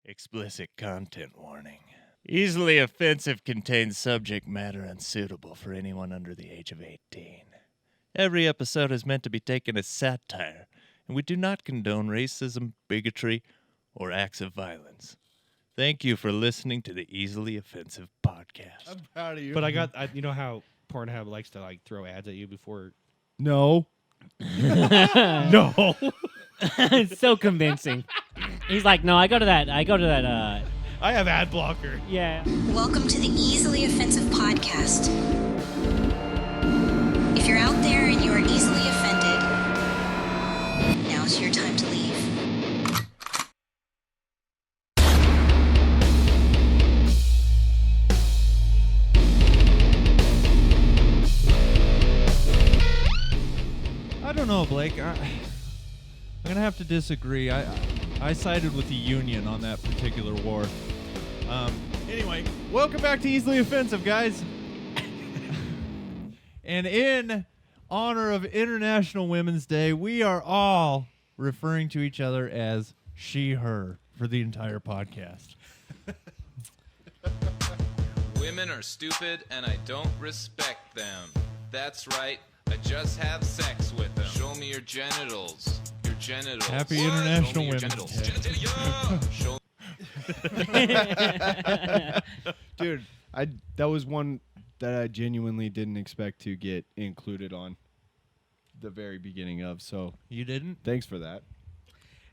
Explicit content warning. Easily offensive contains subject matter unsuitable for anyone under the age of 18. Every episode is meant to be taken as satire, and we do not condone racism, bigotry, or acts of violence. Thank you for listening to the Easily Offensive Podcast. I'm proud of you. But you know how Pornhub likes to like throw ads at you before? No. No. It's so convincing. He's like, no, I go to that. I have ad blocker. Yeah. Welcome to the Easily Offensive Podcast. If you're out there and you are easily offended, now's your time to leave. I don't know, Blake. I'm going to have to disagree. I sided with the Union on that particular war. Anyway, welcome back to Easily Offensive, guys. And in honor of International Women's Day, we are all referring to each other as she, her for the entire podcast. Women are stupid and I don't respect them. That's right, I just have sex with them. Show me your genitals. Your genitals. Happy What? International Show me your Women's genitals. Day. Genitalia! Show Dude, that was one that I genuinely didn't expect to get included on the very beginning of. So You didn't? thanks for that.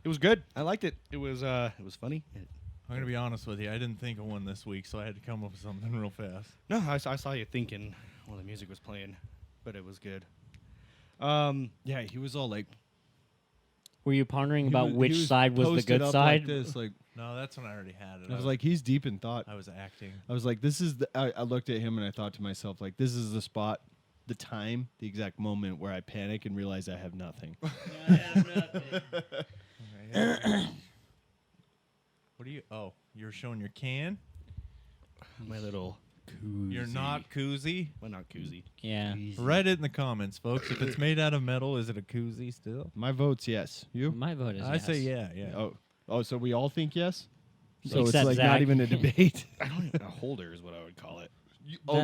It was good. I liked it. It was funny. I'm going to be honest with you. I didn't think of one this week, so I had to come up with something real fast. No, I saw you thinking while the music was playing, but it was good. Yeah, he was all like, Were you pondering about he which was side was the posted good up side? Like this, like No, that's when I already had it. I was like, he's deep in thought. I was acting. I was like, this is the. I looked at him and I thought to myself, like, this is the spot, the time, the exact moment where I panic and realize I have nothing. What are you? Oh, you're showing your can? My little koozie. You're not koozie? Well, not koozie. Yeah. Write it in the comments, folks. If it's made out of metal, is it a koozie still? My vote's yes. You? My vote is I yes. say yeah. Oh, so we all think yes. So Except it's like Zach. not even a debate. I don't even, a holder is what I would call it.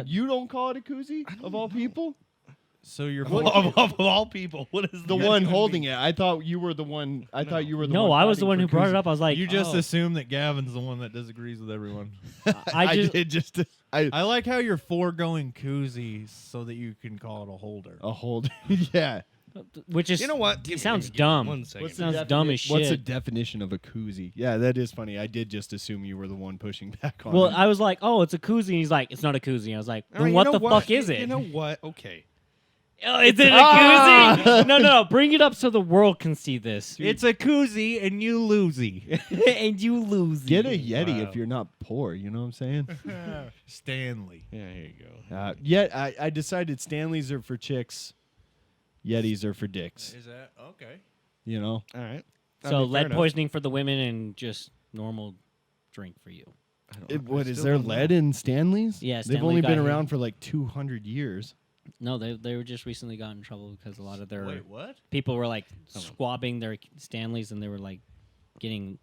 You don't call it a koozie of all people? So you're Of all people, what is The one holding it. I thought you were the one. I thought you were the one. No, I was the fighting one for who brought it koozie. up. I was like, you just oh. assume that Gavin's the one that disagrees with everyone. I just did just I like how you're foregoing koozie so that you can call it a holder. a hold. Yeah. which is You know what? It sounds dumb. 1 second. What's sounds dumb as shit. What's the definition of a koozie? Yeah, that is funny. I did just assume you were the one pushing back on Well, it. I was like, oh, it's a koozie. And he's like, it's not a koozie. I was like, All then right, what you know the fuck is it? You know what? Okay. Oh, is it a koozie? No. Bring it up so the world can see this. It's a koozie and you losey. And you lose. Get a Yeti Wow. if you're not poor. You know what I'm saying? Stanley. Yeah, here you go. Yet I decided Stanleys are for chicks, Yetis are for dicks. Is that okay? You know? All right. I So mean, fair lead enough. poisoning for the women and just normal drink for you. What is still there don't know. lead in Stanleys? Yeah, they've Stanley only been got around hit. for like 200 years. No, they were just recently got in trouble because a lot of their Wait, what? people were like squabbing their Stanleys and they were like getting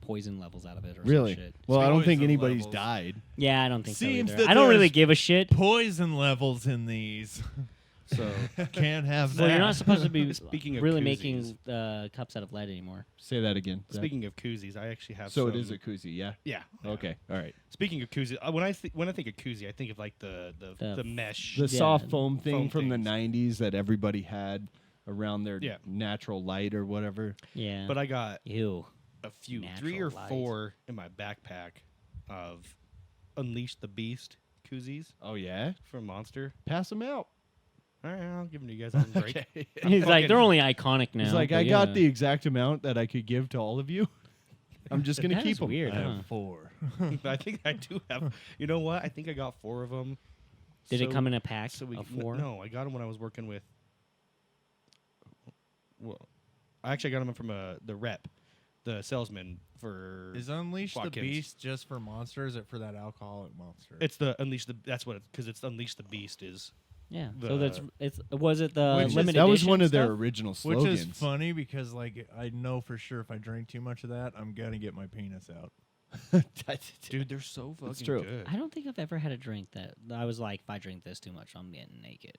poison levels out of it or Really? some shit. Well, I don't think Poison anybody's levels. died. Yeah, I don't think Seems so that either. I don't really there's give a shit. Poison levels in these. So Can't have that. Well, you're not supposed to be Speaking of really koozies. making cups out of lead anymore. say that again. Zach. Speaking of koozies, I actually have. So it some- is a koozie, yeah. Yeah. Okay, all right. Speaking of koozie, when I think of koozie, I think of like the mesh. The Yeah, soft foam thing foam from things. the 90s that everybody had around their Yeah. natural light or whatever. Yeah. But I got Ew. a few, Natural 3 or light. 4 in my backpack of Unleash the Beast koozies Oh yeah, from Monster. pass them out. All right, I'll give them to you guys on break. Okay. He's like, they're only iconic now. He's like, but I got yeah. the exact amount that I could give to all of you. I'm just gonna That keep is them. weird. I Huh? have 4. I think I do have. You know what? I think I got 4 of them. Did it come in a pack So we of 4? No, I got them when I was working with. Well, I actually got them from the rep, the salesman for. Is Unleash Watkins. the Beast just for monster? Or is it for that alcoholic monster? It's the Unleash the. That's what because it's Unleash the Beast is. Yeah. The- So it's was it the Which is- limited That was edition one of their stuff? original Which slogans. is funny because, like, I know for sure if I drink too much of that, I'm gonna get my penis out. Dude, they're so fucking true. good. I don't think I've ever had a drink that I was like, if I drink this too much, I'm getting naked.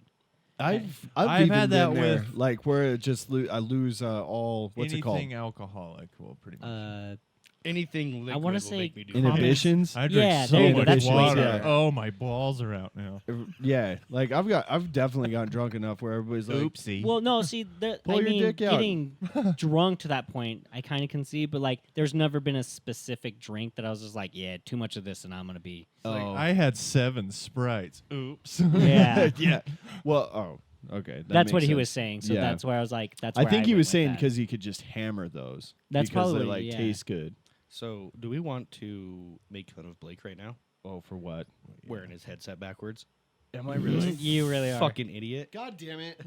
I've I've even had that been there, with- like where it just I lose all what's it called, Anything alcoholic will pretty much. Anything liquid wanna will say make me do inhibitions. I drink Yeah, so there you go. much That's way water. better. Oh, my balls are out now. Yeah, like I've definitely gotten drunk enough where everybody's like, Oopsie. Well, no, see, Pull I your mean, dick out. getting drunk to that point, I kind of can see, but like, there's never been a specific drink that I was just like, yeah, too much of this, and I'm gonna be. Like, oh, I had 7 Sprites. Oops. Yeah, yeah. Well, okay. that that's what makes he was sense. saying. So Yeah. that's where I was like, that's. I where think he went was with saying that. because he could just hammer those. That's because probably, they like yeah. taste good. So, do we want to make fun of Blake right now? Oh, for what? Wearing his headset backwards? Am I really? You really are. Fucking idiot. God damn it!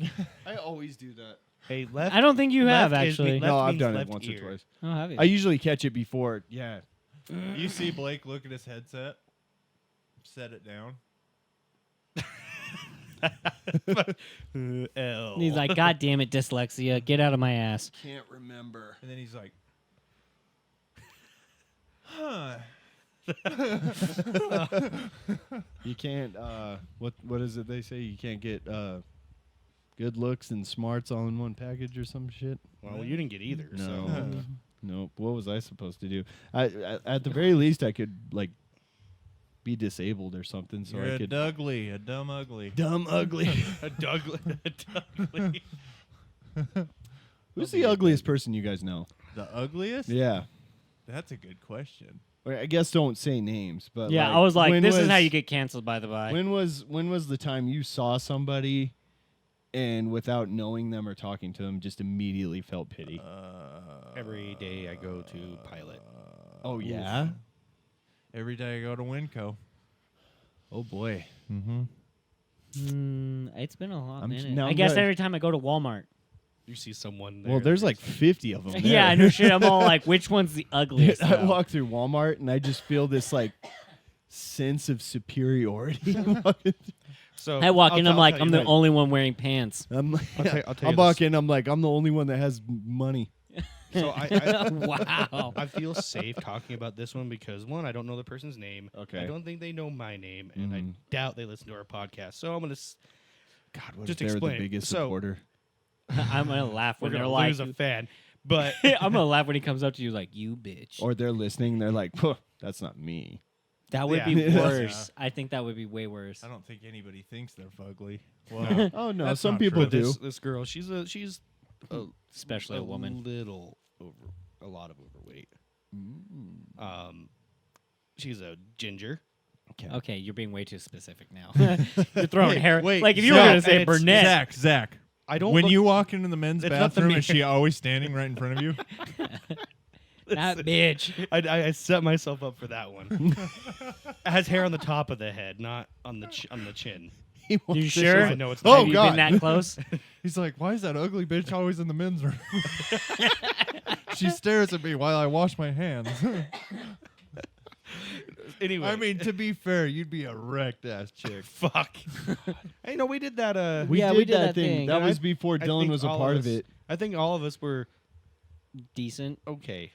I always do that. Hey, left. I don't think you have left is- actually. left No, I've means done it left once ear. or twice. Oh, have you? I usually catch it before. Yeah. You see Blake look at his headset, set it down. L. And he's like, God damn it, dyslexia, get out of my ass. Can't remember. And then he's like, huh. You can't. What is it they say? You can't get good looks and smarts all in one package or some shit. Well, you didn't get either. No. So. Nope. What was I supposed to do? At the very least, I could like be disabled or something, so You're I a could. Dougly, a dumb ugly. Dumb ugly. A Douglas. Who's the ugliest person you guys know? The ugliest? Yeah. That's a good question. Well, I guess don't say names, but Yeah, like, I was like, when this is was- how you get canceled, by the by. When was the time you saw somebody and without knowing them or talking to them, just immediately felt pity? Every day I go to Pilot. Oh yeah. Every day I go to Winco. Oh boy. Mm-hmm. It's been a hot I'm- minute. now I I'm guess gonna- every time I go to Walmart. You see someone there. Well, there's like that's- 50 of them. Yeah, I know shit. I'm all like, which one's the ugliest? I though? walk through Walmart and I just feel this like sense of superiority. So I walk in, I'm like, tell I'm you the what. only one wearing pants. I'm like, I'll tell you I this. walk in, I'm like, I'm the only one that has money. So I Wow. I feel safe talking about this one because one, I don't know the person's name. Okay. I don't think they know my name, and I doubt they listen to our podcast. So I'm gonna. God, what Just if they're explain. the biggest So- supporter? I'm gonna laugh We're when they're gonna like, lose a fan, but I'm gonna laugh when he comes up to you like, you bitch. Or they're listening, they're like, "Huh, that's not me. That would Yeah. be Yeah. worse. I think that would be way worse. I don't think anybody thinks they're fugly. Well, Oh no, That's some not people true. do. this girl, she's Especially a woman. a lot of overweight. She's a ginger. Okay, you're being way too specific now. You're throwing Wait, hair. wait, like if you were Zach, gonna say and it's- brunette, Zach. I don't. When look- you walk into the men's It's not the bathroom, mirror. is she always standing right in front of you? that bitch. I set myself up for that one. It has hair on the top of the head, not on the on the chin. He wants You to sure? show- I know it's Oh, Have you God. been that close? He's like, why is that ugly bitch always in the men's room? She stares at me while I wash my hands. Anyway, I mean, to be fair, you'd be a wrecked ass chick. fuck. Hey, no, we did that. We Yeah, did we did that that thing. thing. That And was I- before I Dylan think was a all part us- of it. I think all of us were Decent. okay.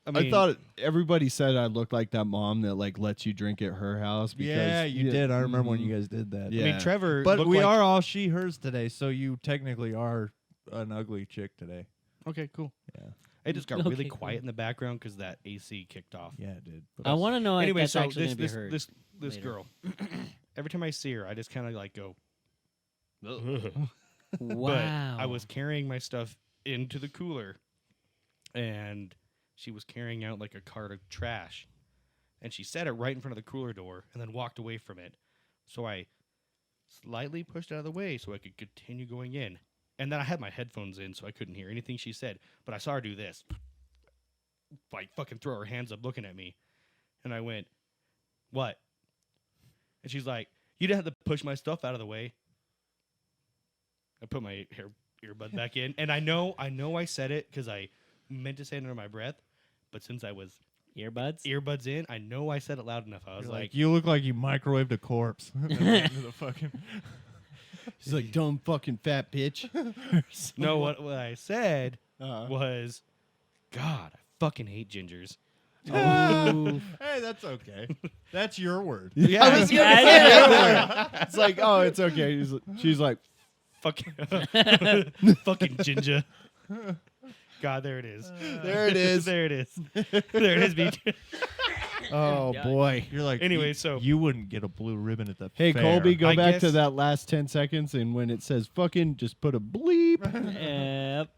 I thought everybody said I looked like that mom that like lets you drink at her house. Because Yeah, you did. I remember when you guys did that. Yeah. I mean, Trevor. But looked we like- are all she, hers today, so you technically are an ugly chick today. okay. Cool. Yeah. It just got really Okay, cool. quiet in the background because that AC kicked off. Yeah, it did. I want to know if Anyway, that's so actually this gonna be heard. this later. girl. Every time I see her, I just kind of like go. Wow. But I was carrying my stuff into the cooler, and she was carrying out like a cart of trash, and she set it right in front of the cooler door, and then walked away from it. So I slightly pushed it out of the way so I could continue going in, and then I had my headphones in, so I couldn't hear anything she said. But I saw her do this, like fucking throw her hands up, looking at me, and I went, "What?" And she's like, "You didn't have to push my stuff out of the way." I put my earbud back in, and I know I said it because I meant to say it under my breath, but since I was Earbuds. earbuds in, I know I said it loud enough. I was You're like, you look like you microwaved a corpse. Into the fucking She's like, dumb fucking fat bitch. "No, what I said Uh-huh. was, God, I fucking hate gingers." Ooh. Hey, that's okay. That's your word. Yeah, I was gonna say that word. It's like, oh, it's okay. She's like, fucking fucking ginger. God, there it is. there it is. There it is. There it is, Beach. Oh boy. You're like, Anyway, you, so- you wouldn't get a blue ribbon at the Hey, fair. Colby, go I back to guess- that last 10 seconds, and when it says fucking, just put a bleep. Yep.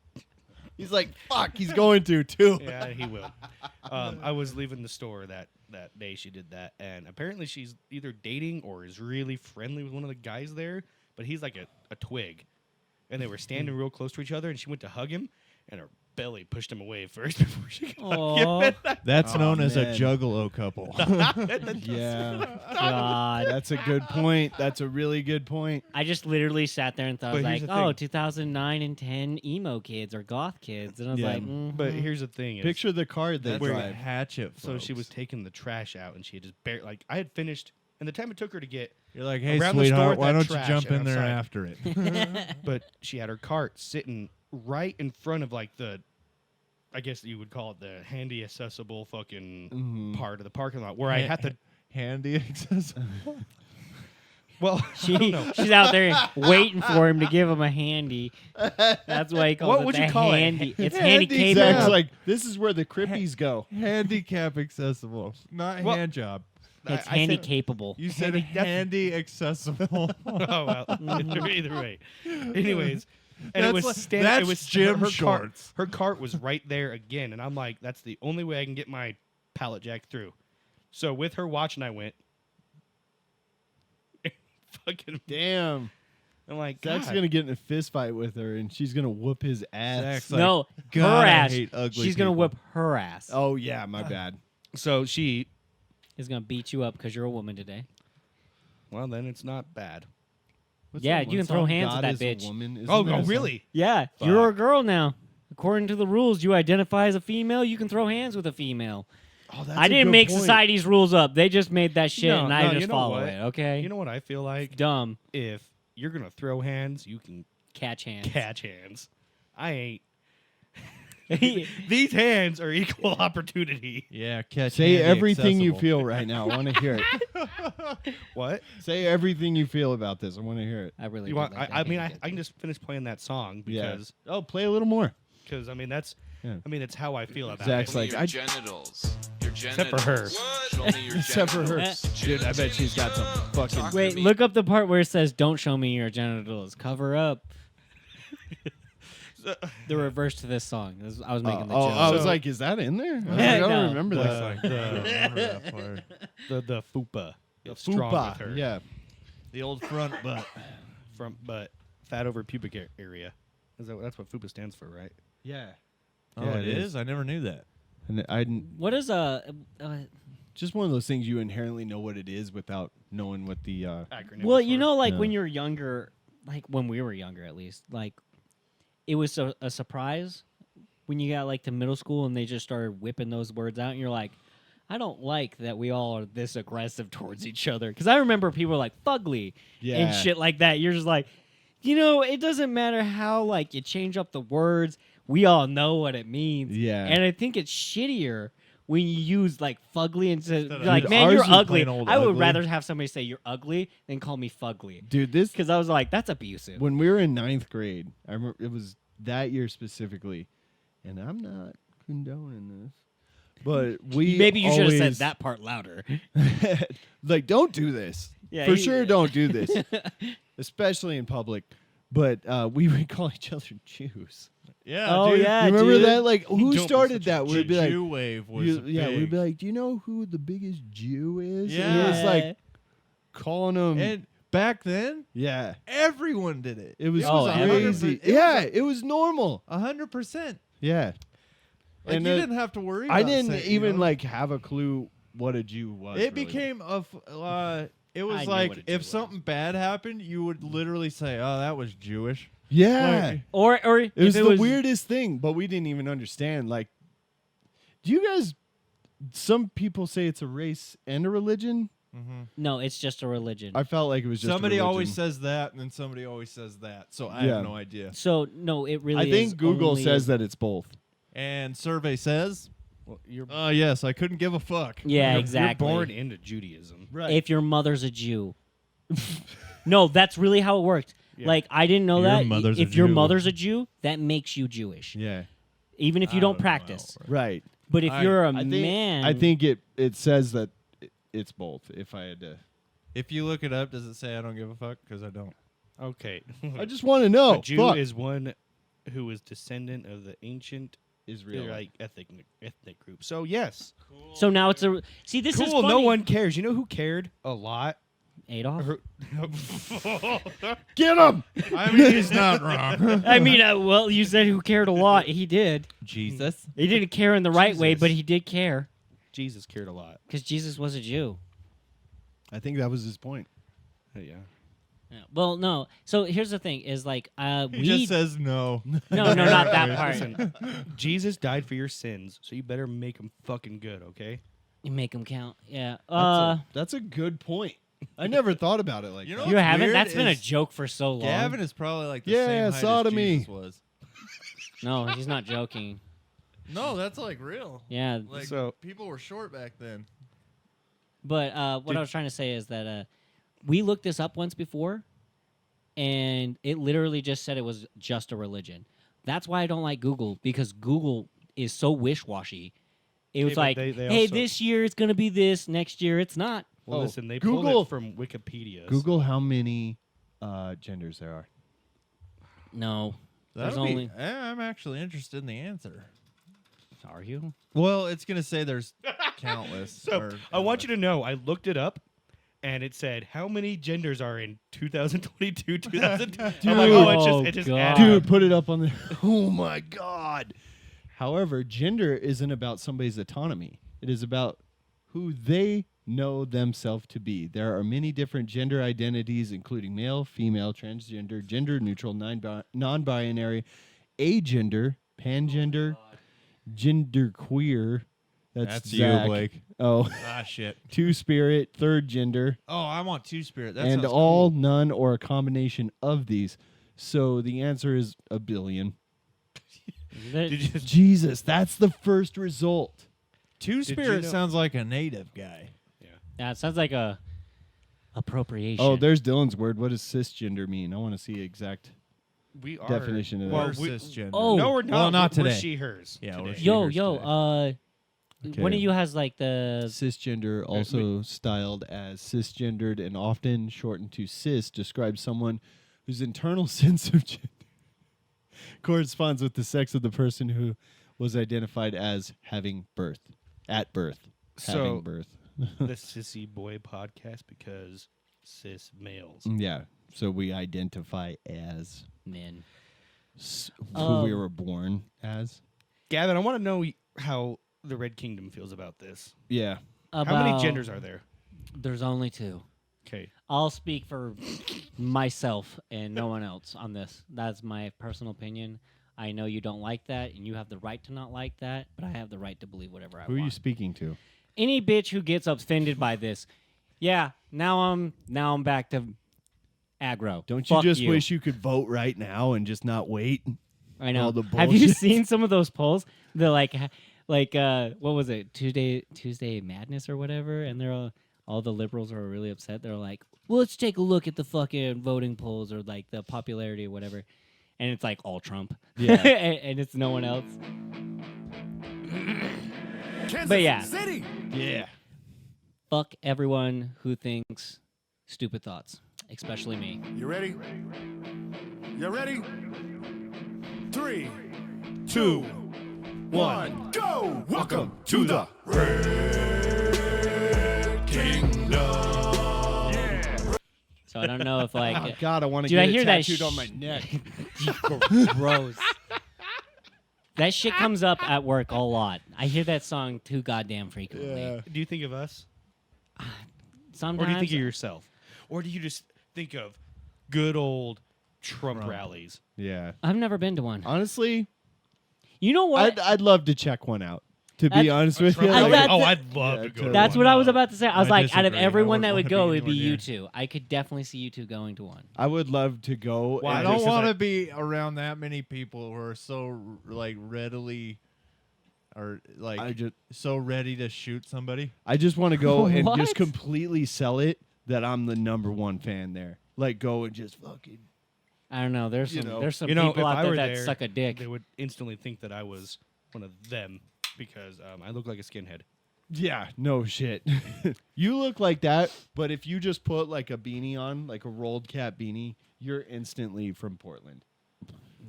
He's like, fuck, he's going to, too. Yeah, he will. I was leaving the store that day she did that, and apparently she's either dating or is really friendly with one of the guys there, but he's like a twig. And they were standing real close to each other, and she went to hug him, and her belly pushed him away first before she could Aw. hug him. That's Oh, known as a man. juggalo couple. Yeah, God. that's a good point. That's a really good point. I just literally sat there and thought, But like, here's the oh, thing. 2009 and 10 emo kids or goth kids. And I was Yeah. like, But mhm. here's the thing: is, Picture the card they That's Where- like drive. hatchet. so she was folks. taking the trash out, and she had just barely I had finished, and the time it took her to get, You're like, hey, around the store sweetheart, with why that don't you trash jump and in there outside. after it? but she had her cart sitting right in front of like the, I guess you would call it the handy accessible fucking Mhm. part of the parking lot where I had to. Handy accessible. Well, I don't know. she's out there waiting for him to give him a handy. That's why he calls What it would the you call it? handy. It's Handy handy Zach's Zach's capable. like, this is where the crippies go. Handicap accessible, not Well- hand job. It's I handy said- capable. You said Handy- that's- handy accessible. Oh well, either way. Anyways, and That's it was like- standing. that's It was gym her cart. shorts. Her cart was right there again, and I'm like, that's the only way I can get my pallet jack through. So with her watching, I went. Fucking. Damn. I'm like, Zach's God. going to get in a fist fight with her, and she's going to whoop his ass. Zach's like, No, God, her I ass. hate ugly She's gonna people. whip her ass. Oh, yeah, my bad. So she. He's gonna beat you up because you're a woman today. Well, then it's not bad. What's Yeah, that you one can throw song? hands God at is that a bitch. woman? Isn't Oh, there a song? really? Yeah, you're a girl now. According to the rules, you identify as a female. You can throw hands with a female. Oh, that's I a didn't good make point. society's rules up. They just made that shit, No, and I no, just you know follow what? it. Okay, You know what I feel like? dumb. If you're gonna throw hands, you can Catch hands. catch hands. I ain't. These hands are equal opportunity. Yeah, catch. Say handy everything you accessible. feel right now. I want to hear it. What? Say everything you feel about this. I want to hear it. I really. You do want? like I that mean, hand I can just finish playing that song Yeah. because Oh, play a little more. I mean that's Yeah. I mean it's how I feel about Zach's it. Show me like, your I- genitals. Your Except for her. genitals. Show me your Except for her. genitals. Dude, I bet she's got some fucking. Talk to Wait, me. look up the part where it says "Don't show me your genitals. Cover up." The reverse to this song. I was making the Oh, joke. I was So- like, is that in there? I was Yeah, like, I don't no. remember The- that. the fupa. The It's strong fupa. with her. Yeah. The old front butt. From but fat over pubic area. That's what fupa stands for, right? Yeah. Oh, Yeah, it it is. I never knew that. And I didn't. What is Just one of those things you inherently know what it is without knowing what the. Acronym. Well, for. you know, like Yeah. when you're younger, like when we were younger, at least, like it was a surprise when you got like to middle school and they just started whipping those words out, and you're like, I don't like that we all are this aggressive towards each other. Because I remember people were like fugly Yeah. and shit like that. You're just like, you know, it doesn't matter how like you change up the words. We all know what it means. Yeah. And I think it's shittier when you use like fugly and say, of- like, Dude, man, ours you're was ugly. plain old I would ugly. rather have somebody say you're ugly than call me fugly. Dude, this. Because I was like, that's abusive. When we were in 9th grade, I remember it was that year specifically, and I'm not condoning this, but we Maybe you should have said always- that part louder. like, don't do this. Yeah, For he- sure, don't do this, especially in public. But we would call each other Jews. Yeah. Oh, dude. yeah. You remember dude. that? Like, who Don't be started such a that? The We'd be like, Jew wave was yeah, big. we'd be like, do you know who the biggest Jew is? Yeah. And it was like calling them. And back then, yeah, everyone did it. it was Oh, crazy. Yeah, it was normal. 100%. Yeah, Like And, you uh, didn't have to worry. I about didn't saying, even you know? like have a clue what a Jew was. It really. became a. It I was knew like what a Jew if was. something bad happened, you would literally say, "Oh, that was Jewish." yeah. Like, Or It was if the weirdest thing, but we didn't even understand. Like, do you guys? Some people say it's a race and a religion. No, it's just a religion. I felt like it was just somebody a always religion. says that, and then somebody always says that. So I Yeah. have no idea. So no, it really. I think is Google only- says that it's both. And survey says, Well, you're Yes, I couldn't give a fuck. Yeah, you're exactly. born into Judaism. Right. If your mother's a Jew. No, that's really how it worked. Yeah. Like, I didn't know Your that. mother's a If your Jew. mother's a Jew, that makes you Jewish. yeah. Even if you I don't know how it practice. works. Right. But if you're a I think, man. I think it says that it's both. If I had to, If you look it up, does it say I don't give a fuck? Because I don't. Okay. I just want to know. A Jew Fuck. is one who is descendant of the ancient Israel. like ethnic group. So yes, So now it's a. See, this is cool. funny. No one cares. You know who cared a lot? Adolf? Get him. I mean, he's not wrong. I mean, well, you said who cared a lot. He did. Jesus. He didn't care in the right way, Jesus. but he did care. Jesus cared a lot. Because Jesus was a Jew. I think that was his point. Yeah. Yeah. Well, no. So here's the thing: is like He we just says no. no, not that part. Listen, Jesus died for your sins, so you better make them fucking good, okay? You make them count. Yeah. That's a good point. I never thought about it like You that. know You what's haven't. weird That's been a is joke for so long. Gavin is probably like the Yeah, same height sodomy. as Jesus was. No, he's not joking. No, that's like real. Yeah. Like So- people were short back then. But what I was trying to say is that we looked this up once before, and it literally just said it was just a religion. That's why I don't like Google, because Google is so wish-washy. It was but like, they hey, also- this year it's going to be this, next year it's not. Well, Oh, listen, they pulled Google- it from Wikipedia. Google how many genders there are. No. There's That'll be- only... I'm actually interested in the answer. Are you? Well, it's gonna say there's countless. So I want you to know, I looked it up, and it said how many genders are in 2022, 2000. I'm like, oh, it just God. added Dude, up. put it up on the. Oh my god. However, gender isn't about somebody's autonomy. It is about who they know themselves to be. There are many different gender identities, including male, female, transgender, gender neutral, non-binary, agender, pangender, genderqueer. That's Zach. you, Blake. Oh, Ah, shit. two-spirit, third gender, Oh, I want Two Spirit. That and sounds all, cool. none, or a combination of these. So the answer is a billion. Did you, Jesus, that's the first result. Two you Spirit know- sounds like a native guy. Yeah, it sounds like a appropriation. Oh, there's Dylan's word. What does cisgender mean? I want to see exact we are definition of well, that. We're we- cisgender. Oh. No, we're not. Well, not We're today. she, hers. Yeah, today. we're she. Yo, Yours yo, today. one Okay. of you has like the Cisgender, also styled as cisgendered and often shortened to cis, describes someone whose internal sense of gender corresponds with the sex of the person who was identified as having birth, at birth, having So- birth. the Sissy Boy podcast because cis males. Yeah, so we identify as men. who we were born as. Gavin, I want to know how the Red Kingdom feels about this. Yeah. How many About- genders are there? There's only two. Okay. I'll speak for myself and no one else on this. That's my personal opinion. I know you don't like that, and you have the right to not like that, but I have the right to believe whatever I Who are you want. speaking to? Any bitch who gets offended by this, yeah, now I'm back to aggro. Don't you Fuck just wish you could vote right now and just not wait? I know. all the Have you bullshit? seen some of those polls? They're like what was it? Tuesday Madness or whatever, and they're all the liberals are really upset. They're like, well, let's take a look at the fucking voting polls or like the popularity or whatever, and it's like all Trump. Yeah. and it's no one else. But yeah, Yeah. fuck everyone who thinks stupid thoughts, especially me. You ready? You ready? 3, 2, 1, go! Welcome to the Red Kingdom. So I don't know if like Oh, God, I want to Dude, get I it hear that tattooed on my neck. gross. That shit comes up at work a lot. I hear that song too goddamn frequently. Do you think of us? Sometimes Or do you think of yourself? Or do you just think of good old Trump rallies? Yeah. I've never been to one. Honestly, You know what? I'd love to check one out. To be That's- honest with you, I Like, got oh, the- I'd love Yeah, to go. to- That's what I was about to say. I was I like, out of disagree. I everyone that wouldn't would wanna go, be it'd be anywhere you near. two. I could definitely see you two going to one. I would love to go. Why? I and don't just- want to be around that many people who are so like readily are like I just so ready to shoot somebody. want to go and What? just completely sell it that I'm the #1 fan there. Like go and just fucking. I don't know. There's You some know. there's some You know, people if out I there were that there, suck a dick. They would instantly think that I was one of them because I look like a skinhead. Yeah, no shit. You look like that, but if you just put like a beanie on, like a rolled cap beanie, you're instantly from Portland.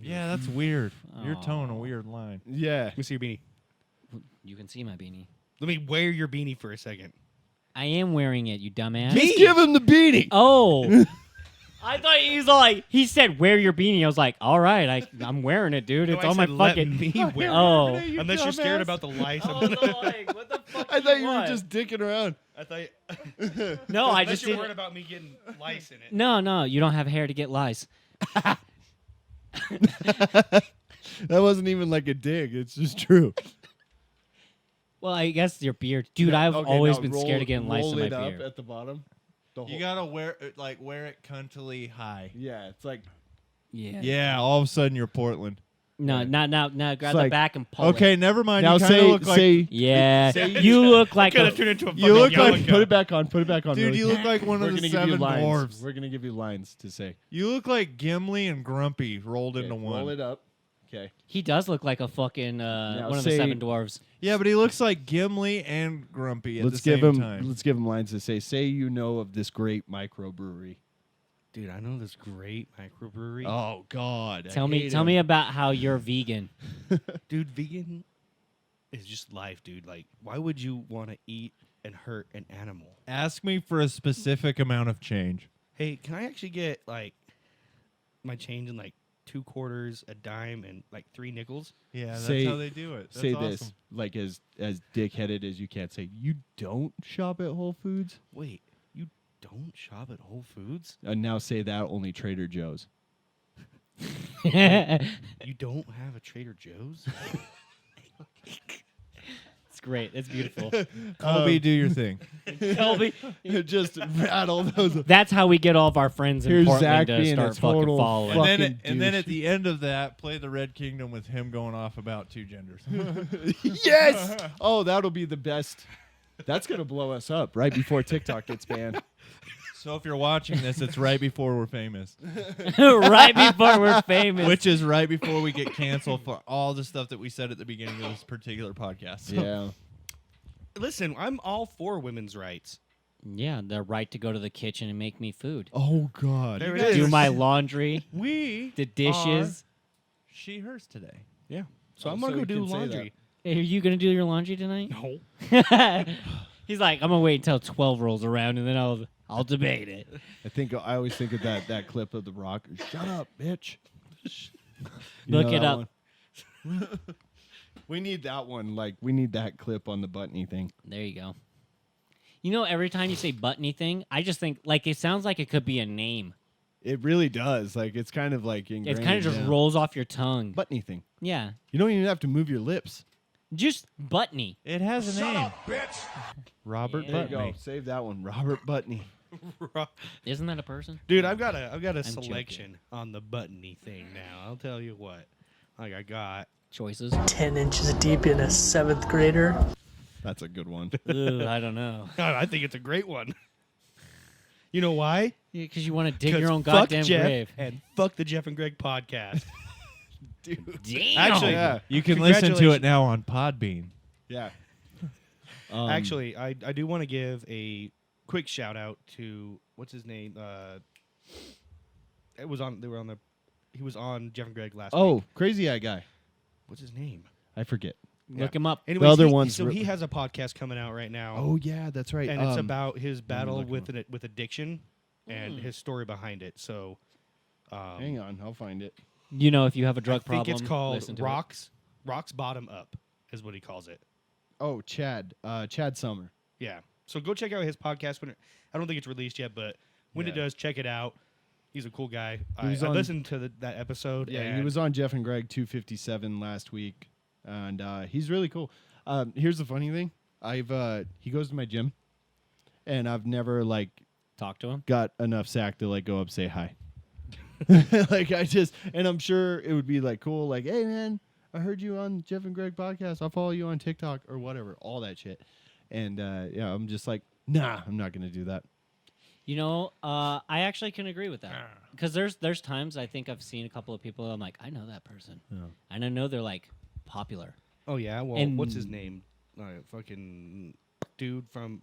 Yeah, that's weird. You're Aw. towing a weird line. Yeah. Let me see your beanie. You can see my beanie. Let me wear your beanie for a second. I am wearing it, you dumbass. Just give him the beanie. Oh. I thought he was like, he said, wear your beanie. I was like, all right, I'm wearing it, dude. No, It's I on my said, let fucking. me wear it. Oh. Unless you're scared about the lice. I was like, what the fuck? I do thought you were want? just dicking around. I thought. No, I Unless just you're didn't- worried about me getting lice in it. No, you don't have hair to get lice. That wasn't even like a dig. It's just true. Well, I guess your beard, dude. I've always been scared of getting lice in my it up beard. at the bottom. The You gotta wear it cuntily high. yeah, it's like Yeah. Yeah, all of a sudden you're Portland. No, grab the like- back and pull it. Okay, never mind. now you kind of say look like say Yeah. Say- You look like Could a have turned into a You look fucking like- Yellow put it Guy. back on. Put it back on. dude. really You quick. look like one We're of the gonna give you 7 lines. dwarves. We're gonna give you lines to say. You look like Gimli and Grumpy rolled Okay, into one. roll it up. Okay. He does look like a fucking one of the say- 7 dwarves. Yeah, but he looks like Gimli and Grumpy at Let's the same give him. time. Let's give him lines to say. Say you know of this great microbrewery. Dude, I know this great microbrewery. Oh God. Tell me about how you're vegan. Dude, vegan is just life, dude. Like, why would you want to eat and hurt an animal? Ask me for a specific amount of change. Hey, can I actually get like my change in like 2 quarters, a dime, and like 3 nickels? Yeah, that's Say- how they do it. That's Say awesome. this like as dickheaded as you can. Say you don't shop at Whole Foods. Wait, you don't shop at Whole Foods? And now say that only Trader Joe's. You don't have a Trader Joe's? It's great. It's beautiful. Colby, do your thing. Colby. Just rattle those. That's how we get all of our friends in Here's Portland Zach to being a start fucking total following. fuck- And then, Fucking and then douche. at the end of that, play the Red Kingdom with him going off about 2 genders. Yes. Oh, that'll be the best. That's gonna blow us up right before TikTok gets banned. So if you're watching this, it's right before we're famous, Right before we're famous. which is right before we get canceled for all the stuff that we said at the beginning of this particular podcast. So- Yeah. Listen, I'm all for women's rights. Yeah, the right to go to the kitchen and make me food. Oh God. There You it is. Do my laundry, We the dishes. she hers today. Yeah. So Oh, I'm going so to go you do can say laundry. Hey, are you gonna do your laundry tonight? No. He's like, I'm gonna wait until 12 rolls around and then I'll debate it. I always think of that clip of The Rock. Shut up, bitch. You Look know it that up. one? We need that one. Like we need that clip on the buttony thing. There you go. You know, every time you say buttony thing, I just think like it sounds like it could be a name. It really does. Like it's kind of like It ingrained. kind of just rolls off your tongue. buttony thing. Yeah, You don't even have to move your lips. just buttony. It has a name. bitch. Robert Yeah. There you go. Buttney. Save that one. Robert Buttney. Isn't that a person? Dude, I've got a joking. selection on the buttony thing now. I'll tell you what. Like I got Choices. 10 inches deep in a 7th grader. That's a good one. Ugh, I don't know. I think it's a great one. You know why? Because you want to dig 'Cause your own fuck goddamn Jeff grave. and fuck the Jeff and Greg podcast. Damn. Actually, Yeah. You can listen to it Congratulations. now on Podbean. Yeah. Actually, I do want to give a quick shout out to what's his name? He was on Jeff and Greg last week. Oh, crazy eye guy. What's his name? I forget. Look him up. Anyways, other he, one's so re- he has a podcast coming out right now. Oh yeah, that's right. and it's about his battle look him with with addiction and his story behind it. So, Hang on, I'll find it. You know, if you have a drug I think problem, it's called listen to it. Rocks Bottom Up is what he calls it. Oh, Chad Summer. Yeah. So go check out his podcast. I don't think it's released yet, but when it Yeah. does, check it out. He's a cool guy. He was I on- listened to that episode. Yeah, he and was on Jeff and Greg 257 last week, and he's really cool. Here's the funny thing: he goes to my gym, and I've never like Talk to him. got enough sack to like go up say hi. Like and I'm sure it would be like cool, like, hey man, I heard you on Jeff and Greg podcast. I'll follow you on TikTok or whatever, all that shit. And yeah, I'm just like, nah, I'm not gonna do that. You know, I actually can agree with that because there's times I think I've seen a couple of people. I'm like, I know that person, and I know they're like popular. Oh yeah. Well, And- what's his name? Fucking dude from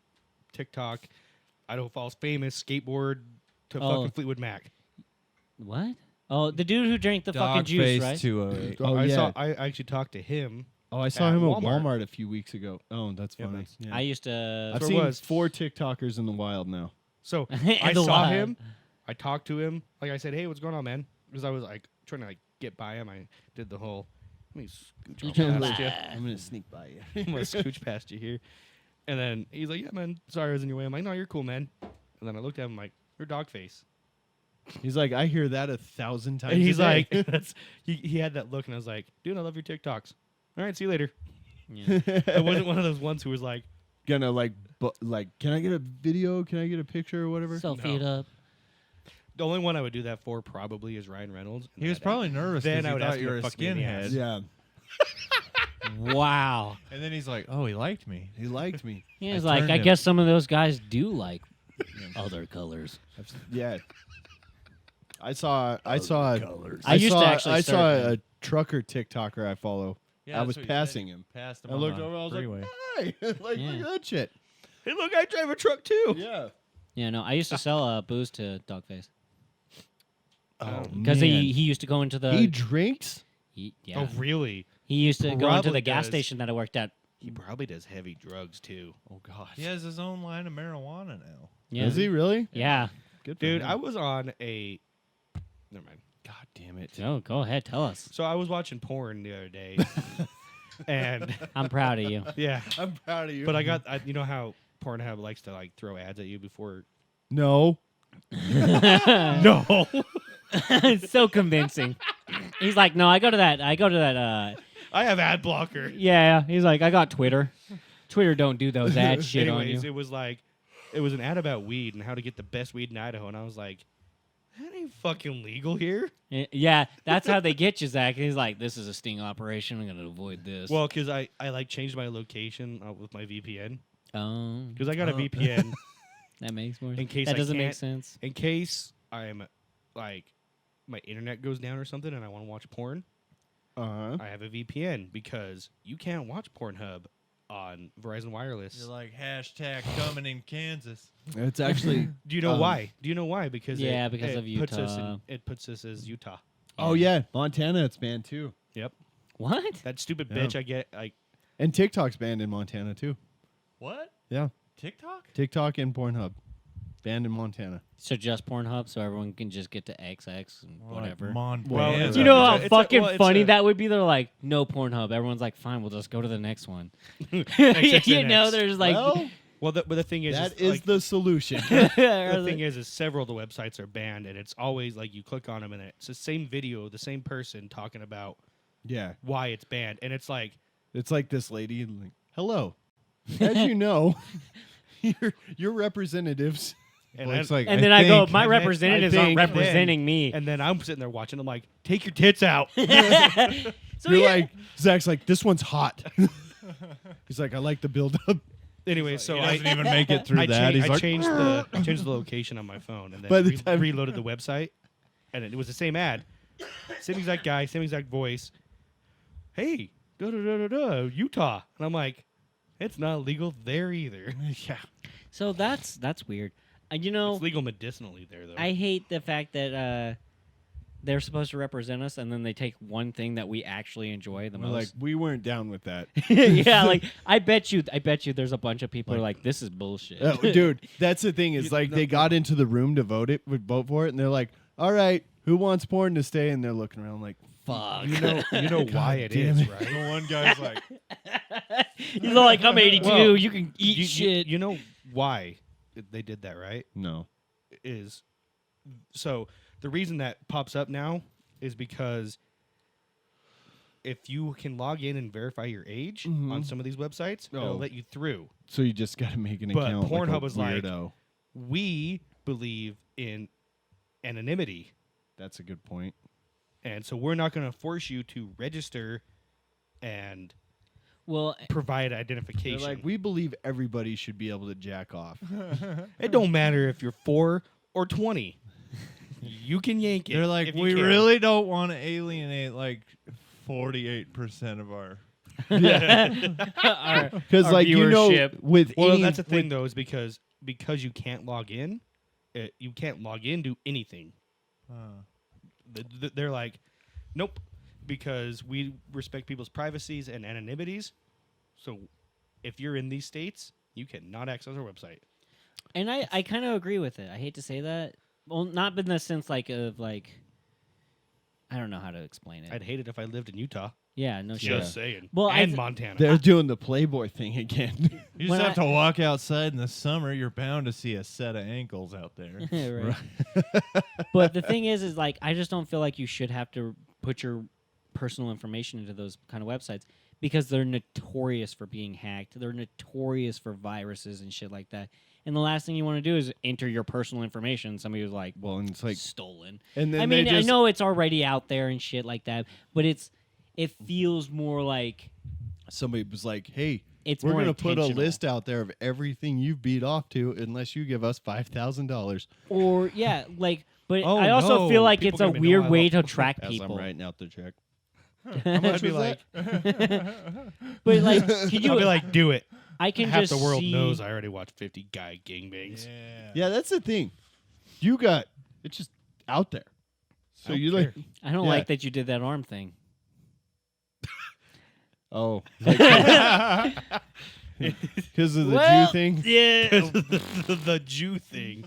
TikTok. Idaho Falls famous skateboard to Oh. fucking Fleetwood Mac. What? Oh, the dude who drank the fucking juice, right? 208. I actually talked to him. Oh, I saw At him at Walmart. Walmart a few weeks ago. Oh, that's Yeah, funny. that's- Yeah. I used to. I've That's where it seen was. 4 TikTokers in the wild now. So In I the saw wild. him. I talked to him. Like I said, hey, what's going on, man? Because I was like trying to like get by him. I did the whole. Let me scooch past you. I'm gonna sneak by you. I'm gonna scooch past you here. And then he's like, yeah, man, sorry I was in your way. I'm like, no, you're cool, man. And then I looked at him like, you're dog face. He's like, I hear that 1,000 times. And he's a day. like, that's, he had that look, and I was like, dude, I love your TikToks. All right, see you later. Yeah. I wasn't one of those ones who was like, gonna like, can I get a video? Can I get a picture or whatever? Selfie it up. the only one I would do that for probably is Ryan Reynolds. And He was that- probably nervous then because I he would thought ask you him were a to fuck me in the ass. skinhead. Yeah, Wow. And then he's like, oh, he liked me. he liked me. Yeah, it's I like turned I him. guess some of those guys do like other colors. Yeah. I saw. I used to saw, actually I surf saw him. a trucker TikToker I follow. Yeah, I was that's what you said. passing him. Passed him I on looked the over. I was freeway. like, "Hey, like Yeah. look at that shit." Hey, look, I drive a truck too. Yeah. Yeah, no, I used to sell booze to Dogface Oh, because man. he used to go into the he drinks. yeah Oh, really? he used to go into Probably the gas does. station that I worked at. He probably does heavy drugs too. Oh God. He has his own line of marijuana now. Yeah, Is he really? Yeah. Good, for Dude, him. I was on a. Never mind. God damn it. Oh, go ahead, tell us. So I was watching porn the other day, and I'm proud of you. yeah, I'm proud of you. but you know how Pornhub likes to like throw ads at you before. no. No. It's so convincing. He's like, no, I go to that. I have ad blocker. Yeah, he's like, I got Twitter. Twitter don't do those ad shit on Anyways, you. it was like, it was an ad about weed and how to get the best weed in Idaho, and I was like, that ain't fucking legal here. Yeah, that's how they get you, Zach. He's like, this is a sting operation. I'm gonna avoid this. Well, because I like changed my location with my VPN oh, because I got a VPN that makes more. in case that I doesn't make can't- sense. in case I'm like my internet goes down or something and I want to watch porn. Uh-huh. I have a VPN because you can't watch Pornhub on Verizon Wireless. You're like hashtag coming in Kansas. It's actually. Do you know why? Do you know why? Because Yeah, because of puts us Utah. it puts us as Utah. Oh yeah, Montana. It's banned too, Yep. What? That stupid Yeah. bitch I get like and TikTok's banned in Montana too. What? Yeah, TikTok? TikTok and Pornhub banned in Montana. So just Pornhub, so everyone can just get to XX and whatever. Well, Yeah. it's You know a- how it's a- fucking well, it's funny a- that would be? They're like, no Pornhub. Everyone's like, fine, we'll just go to the next one. you XXNX. know, there's like, well, Well, but the thing is, that is like, the solution. the thing is several of the websites are banned, and it's always like you click on them, and it's the same video, the same person talking about Yeah, why it's banned, and it's like, it's like this lady. Like, hello, as you know, your representatives. and, Well, it's I- like, and then I go, my and then I representatives think- aren't representing me. and then I'm sitting there watching. I'm like, take your tits out. So You're yeah. like, Zach's like, this one's hot. He's like, I like the build up. Anyway, so he I doesn't even make it through that. He's I like, changed the location on my phone, and By then the time- reloaded the website, and it was the same ad, same exact guy, same exact voice. Hey, Utah, and I'm like, it's not legal there either. Yeah. So that's weird. You know, It's legal medicinally there though. I hate the fact that they're supposed to represent us, and then they take one thing that we actually enjoy the We're like, most. we weren't down with that. Yeah, like I bet you, there's a bunch of people who are like, this is bullshit. Oh, dude, that's the thing is like they got into the room to vote for it, and they're like, all right, who wants porn to stay? And they're looking around like, Fuck. you know why it damn is, it. right? the one guy's like, He's all like, I'm 82. Well, you can eat shit. You know why they did that, right? no. Is so the reason that pops up now is because if you can log in and verify your age on some of these websites, Oh. it'll let you through. So you just got to make an But account. Pornhub like a was like- weirdo. We believe in anonymity, That's a good point. and so we're not going to force you to register and Well, provide They're identification. like, we believe everybody should be able to jack off. It don't matter if you're 4 or 20. You can yank it. They're like, if you we can." really don't want to alienate like 48% of our. Because Our like you know, viewership. with Well, any, that's the thing with- though, is because you can't log in, you can't log into anything. They're like, nope, because we respect people's privacies and anonymities. So if you're in these states, you cannot access our website. and I kind of agree with it. I hate to say that. Well, not in the sense like of like, I don't know how to explain it. I'd hate it if I lived in Utah. Yeah, no shit. Just saying. Well, and Montana. they're doing the Playboy thing again. You When just have I- to walk outside in the summer. You're bound to see a set of ankles out there. Right. But the thing is like I just don't feel like you should have to put your personal information into those kind of websites because they're notorious for being hacked. They're notorious for viruses and shit like that. And the last thing you want to do is enter your personal information. Somebody was like, Well, and it's like, stolen. and then I mean, they just, I know it's already out there and shit like that, but it feels more like somebody was like, hey, it's we're more gonna put a intentional. list out there of everything you've beat off to, unless you give us $5,000. Or yeah, like. But Oh, I also no. feel like People it's a gonna be know weird I way love- to track As people. I'm writing out the check. I'm gonna be like, But like, can you? I'll be like, do it. I can Half just the world see, knows I already watched 50 guy gangbangs. Yeah, that's the thing. You got it's just out there. So don't you like, care. I don't Yeah. like that you did that arm thing. oh, because of the Well, Jew thing. Yeah, the Jew thing.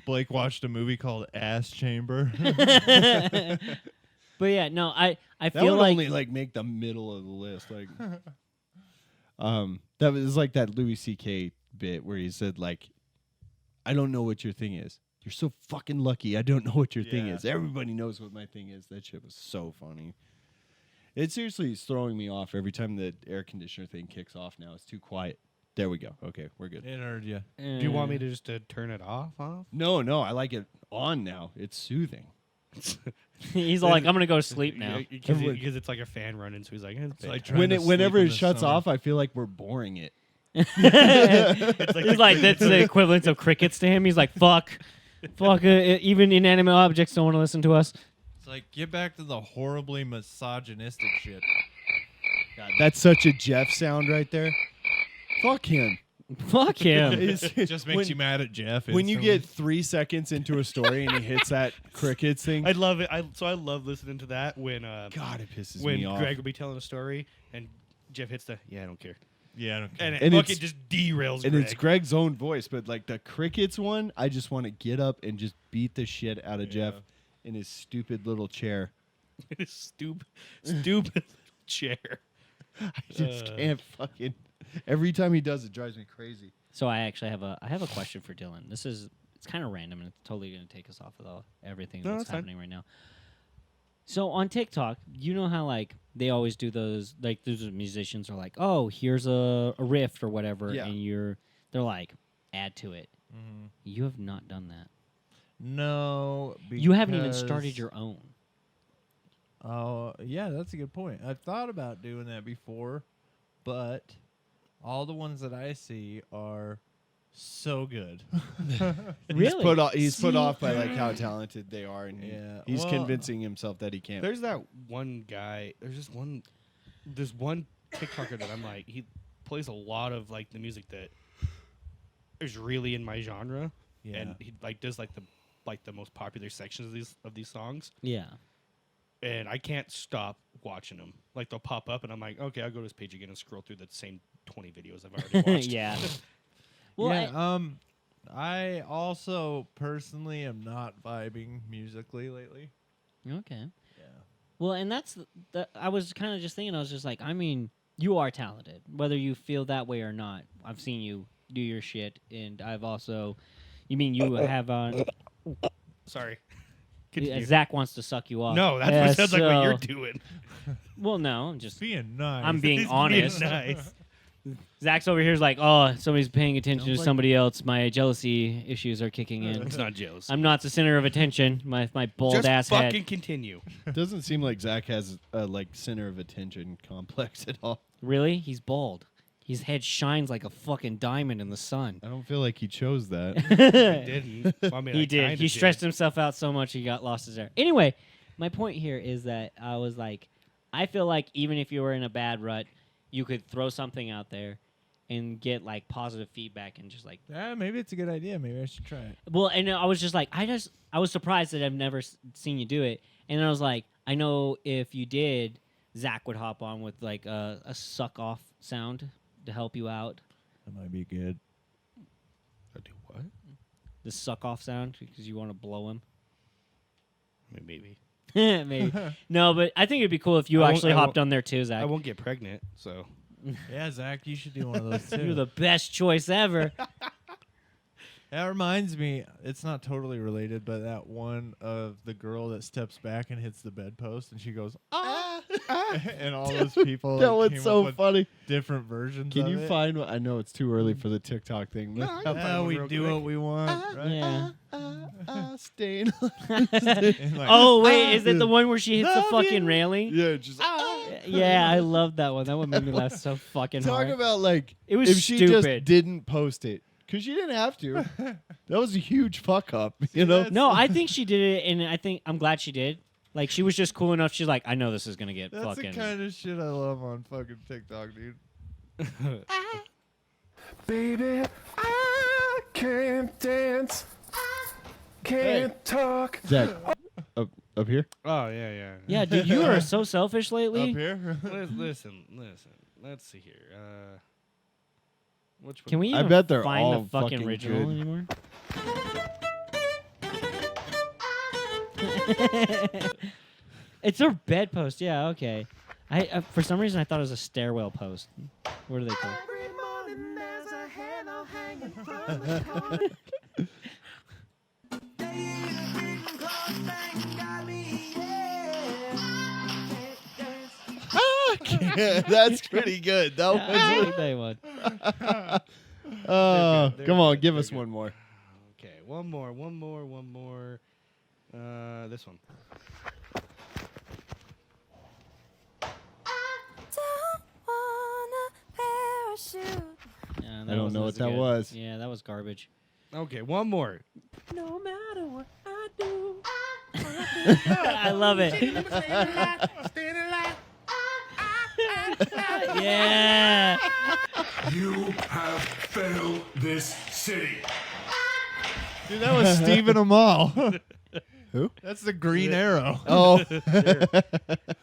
Blake watched a movie called Ass Chamber. But yeah, no, I That feel would like only like make the middle of the list. Like, that was like that Louis C.K. bit where he said like, "I don't know what your thing is. You're so fucking lucky. I don't know what your thing Yeah. is. Everybody knows what my thing is." That shit was so funny. It seriously is throwing me off every time the air conditioner thing kicks off. Now it's too quiet. There we go. Okay, we're good. It heard you. Do you want me to just turn it off? No, I like it on now. It's soothing. He's all like, I'm gonna go to sleep now. Because it's like a fan running, so he's like, it's like like trying to sleep Whenever in it the shuts summer. off, I feel like we're boring it. He's like, that's the equivalent of crickets to him. He's like, fuck, even inanimate objects don't want to listen to us. It's like, get back to the horribly misogynistic shit. God, that's such a Jeff sound right there. Fuck him. Fuck him. It Just makes you mad at Jeff. When you instantly. get 3 seconds into a story and he hits that crickets thing. I love it. I love listening to that when God, it pisses when me off. Greg will be telling a story and Jeff hits the I don't care, Yeah, I don't care. and it And fucking it's- just derails. And Greg. it's Greg's own voice, but like the crickets one, I just want to get up and just beat the shit out of Jeff in his stupid little chair. His stupid chair. I just can't fucking. Every time he does, it drives me crazy. So I actually have a question for Dylan. It's kind of random and it's totally gonna take us off of everything No, that's that's fine. happening right now. So on TikTok, you know how like they always do those like those musicians are like, oh, here's a riff or whatever, Yeah. and they're like, add to it. Mm-hmm. You have not done that. No, You haven't even because- started your own. Oh, yeah, that's a good point. I've thought about doing that before, but all the ones that I see are so good. Really? He's put off by like how talented they are, and Yeah, he's well- convincing himself that he can't. There's that one guy. There's one TikToker that I'm like, he plays a lot of like the music that is really in my genre, Yeah. and he like does like the most popular sections of these songs, Yeah. and I can't stop watching them. Like they'll pop up, and I'm like, okay, I'll go to his page again and scroll through the same 20 videos I've already watched. Yeah. Well, Yeah, I also personally am not vibing musically lately. okay. Yeah. Well, and that's I was kind of just thinking. I was just like, I mean, you are talented, whether you feel that way or not. I've seen you do your shit, and I've also. You mean you have Sorry. Continue. Zach wants to suck you off. No, that's Yeah, what sounds like what you're so- doing. Well, no, I'm just. Being nice. I'm being He's honest. nice. Zach's over here is like, oh, somebody's paying attention Sounds to like- somebody else. My jealousy issues are kicking in. It's not jealous. I'm not the center of attention. My bald Just ass fucking head. continue. Doesn't seem like Zach has a center of attention complex at all. Really? He's bald. His head shines like a fucking diamond in the sun. I don't feel like he chose that. Didn't. Well, I mean, He I did. kinda He stressed himself out so much he got lost his hair. Anyway, my point here is that I was like, I feel like even if you were in a bad rut, you could throw something out there and get like positive feedback and just like, Maybe it's a good idea. Maybe I should try it. well, and I was just like, I was surprised that I've never seen you do it. And I was like, I know if you did, Zach would hop on with like a suck off sound to help you out. That might be good. I do what? The suck off sound because you want to blow him. I mean, maybe. Maybe. No, but I think it'd be cool if you I won't- actually I hopped won't- on there too, Zach. I won't get pregnant, so. Yeah, Zach, you should do one of those too. You're the best choice ever. That reminds me, it's not totally related, but that one of the girl that steps back and hits the bedpost and she goes, and all those people That like, was came so up with funny. different versions Can of you it. find one? I know it's too early for the TikTok thing. But I'll find Yeah, one we real do quick. what we want, right? Yeah. Stain. And like, Oh wait, is it the one where she hits the Love fucking you. railing? Yeah, just Yeah, I love that one. That one made me laugh so fucking talk hard. about like It was if she just stupid. didn't post it because she didn't have to. That was a huge fuck up, you know. No, I think she did it, and I'm glad she did. Like she was just cool enough. She's like, I know this is gonna get that's fucking. the kind of shit I love on fucking TikTok, dude. Baby, I can't dance. Can't talk. Zach, up here. Oh, yeah, yeah. Yeah, dude, you are so selfish lately. Up here? Listen. Let's see here. Which one? Can we I even bet they're find all the fucking fucking original good. anymore? It's a bedpost. Yeah, okay. I for some reason I thought it was a stairwell post. What are they called? That's pretty good. That Yeah, I was. like that one. They're Come on, good, give they're us good. one more. Okay, one more. This one. Yeah, I don't know wasn't what as that good. was. Yeah, that was garbage. Okay, one more. No matter what I do. I love it. Yeah. You have failed this city. Dude, that was Stephen Amell. Who? That's the Green Arrow. Oh,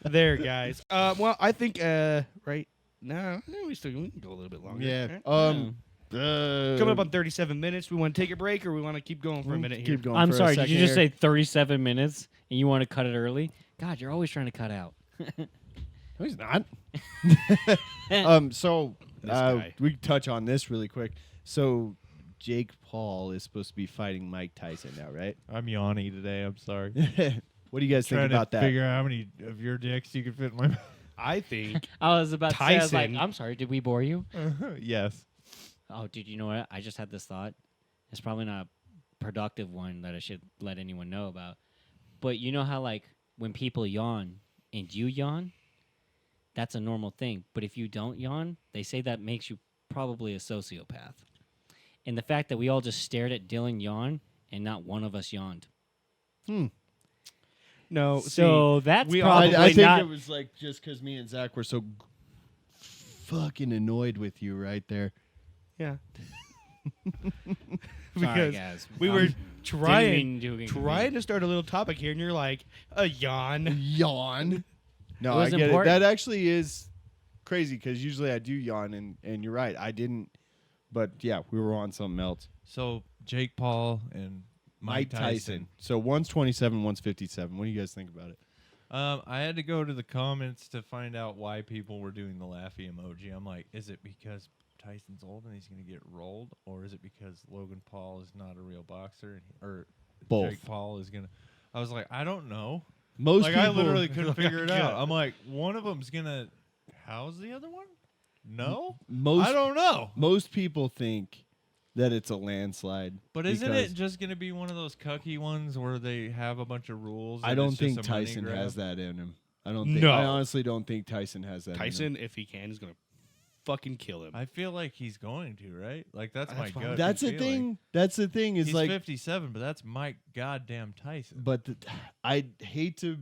There, guys. Well, I think right now we can go a little bit longer. yeah. Right? Coming Coming up on 37 minutes. We want to take a break, or we want to keep going for a minute here. Keep going. I'm for a sorry, did you second just here. say 37 minutes and you want to cut it early? God, you're always trying to cut out. No, he's not. So This guy. we can touch on this really quick. So Jake Paul is supposed to be fighting Mike Tyson now, right? I'm yawny today. I'm sorry. What do you guys think Trying about to that? figure out how many of your dicks you can fit in my mouth. I think I was about to say, I was like, Tyson. I'm sorry, did we bore you? Yes. Oh, dude, you know what? I just had this thought. It's probably not a productive one that I should let anyone know about. But you know how, like, when people yawn and you yawn, that's a normal thing. But if you don't yawn, they say that makes you probably a sociopath. And the fact that we all just stared at Dylan yawn and not one of us yawned. no. So that's we all- probably I think not. it was like just because me and Zach were so fucking annoyed with you right there. yeah. Sorry, because guys. we were Didn't trying mean to inconvenience. trying to start a little topic here, and you're like a yawn. Yawn. No, It I was get important. it. That actually is crazy because usually I do yawn, and you're right. I didn't. But yeah, we were on something else. So Jake Paul and Mike Tyson. So one's 27, one's 57. What do you guys think about it? I had to go to the comments to find out why people were doing the laughy emoji. I'm like, is it because Tyson's old and he's going to get rolled, or is it because Logan Paul is not a real boxer, or Both. Jake Paul is going to? I was like, I don't know. Most Like, people, I literally couldn't figure it out. I'm like, one of them's going to house the other one. No, Most I don't know. most people think that it's a landslide. But isn't because it just going to be one of those cucky ones where they have a bunch of rules? I and don't it's just think a money Tyson grab? has that in him. I don't think. No. I honestly don't think Tyson has that. in him. Tyson, if he can, is gonna fucking kill him. I feel like he's going to, right? Like that's my That's fine. gut. That's the feeling. thing. That's the thing. Is He's like, 57, but that's Mike goddamn Tyson. but I hate to.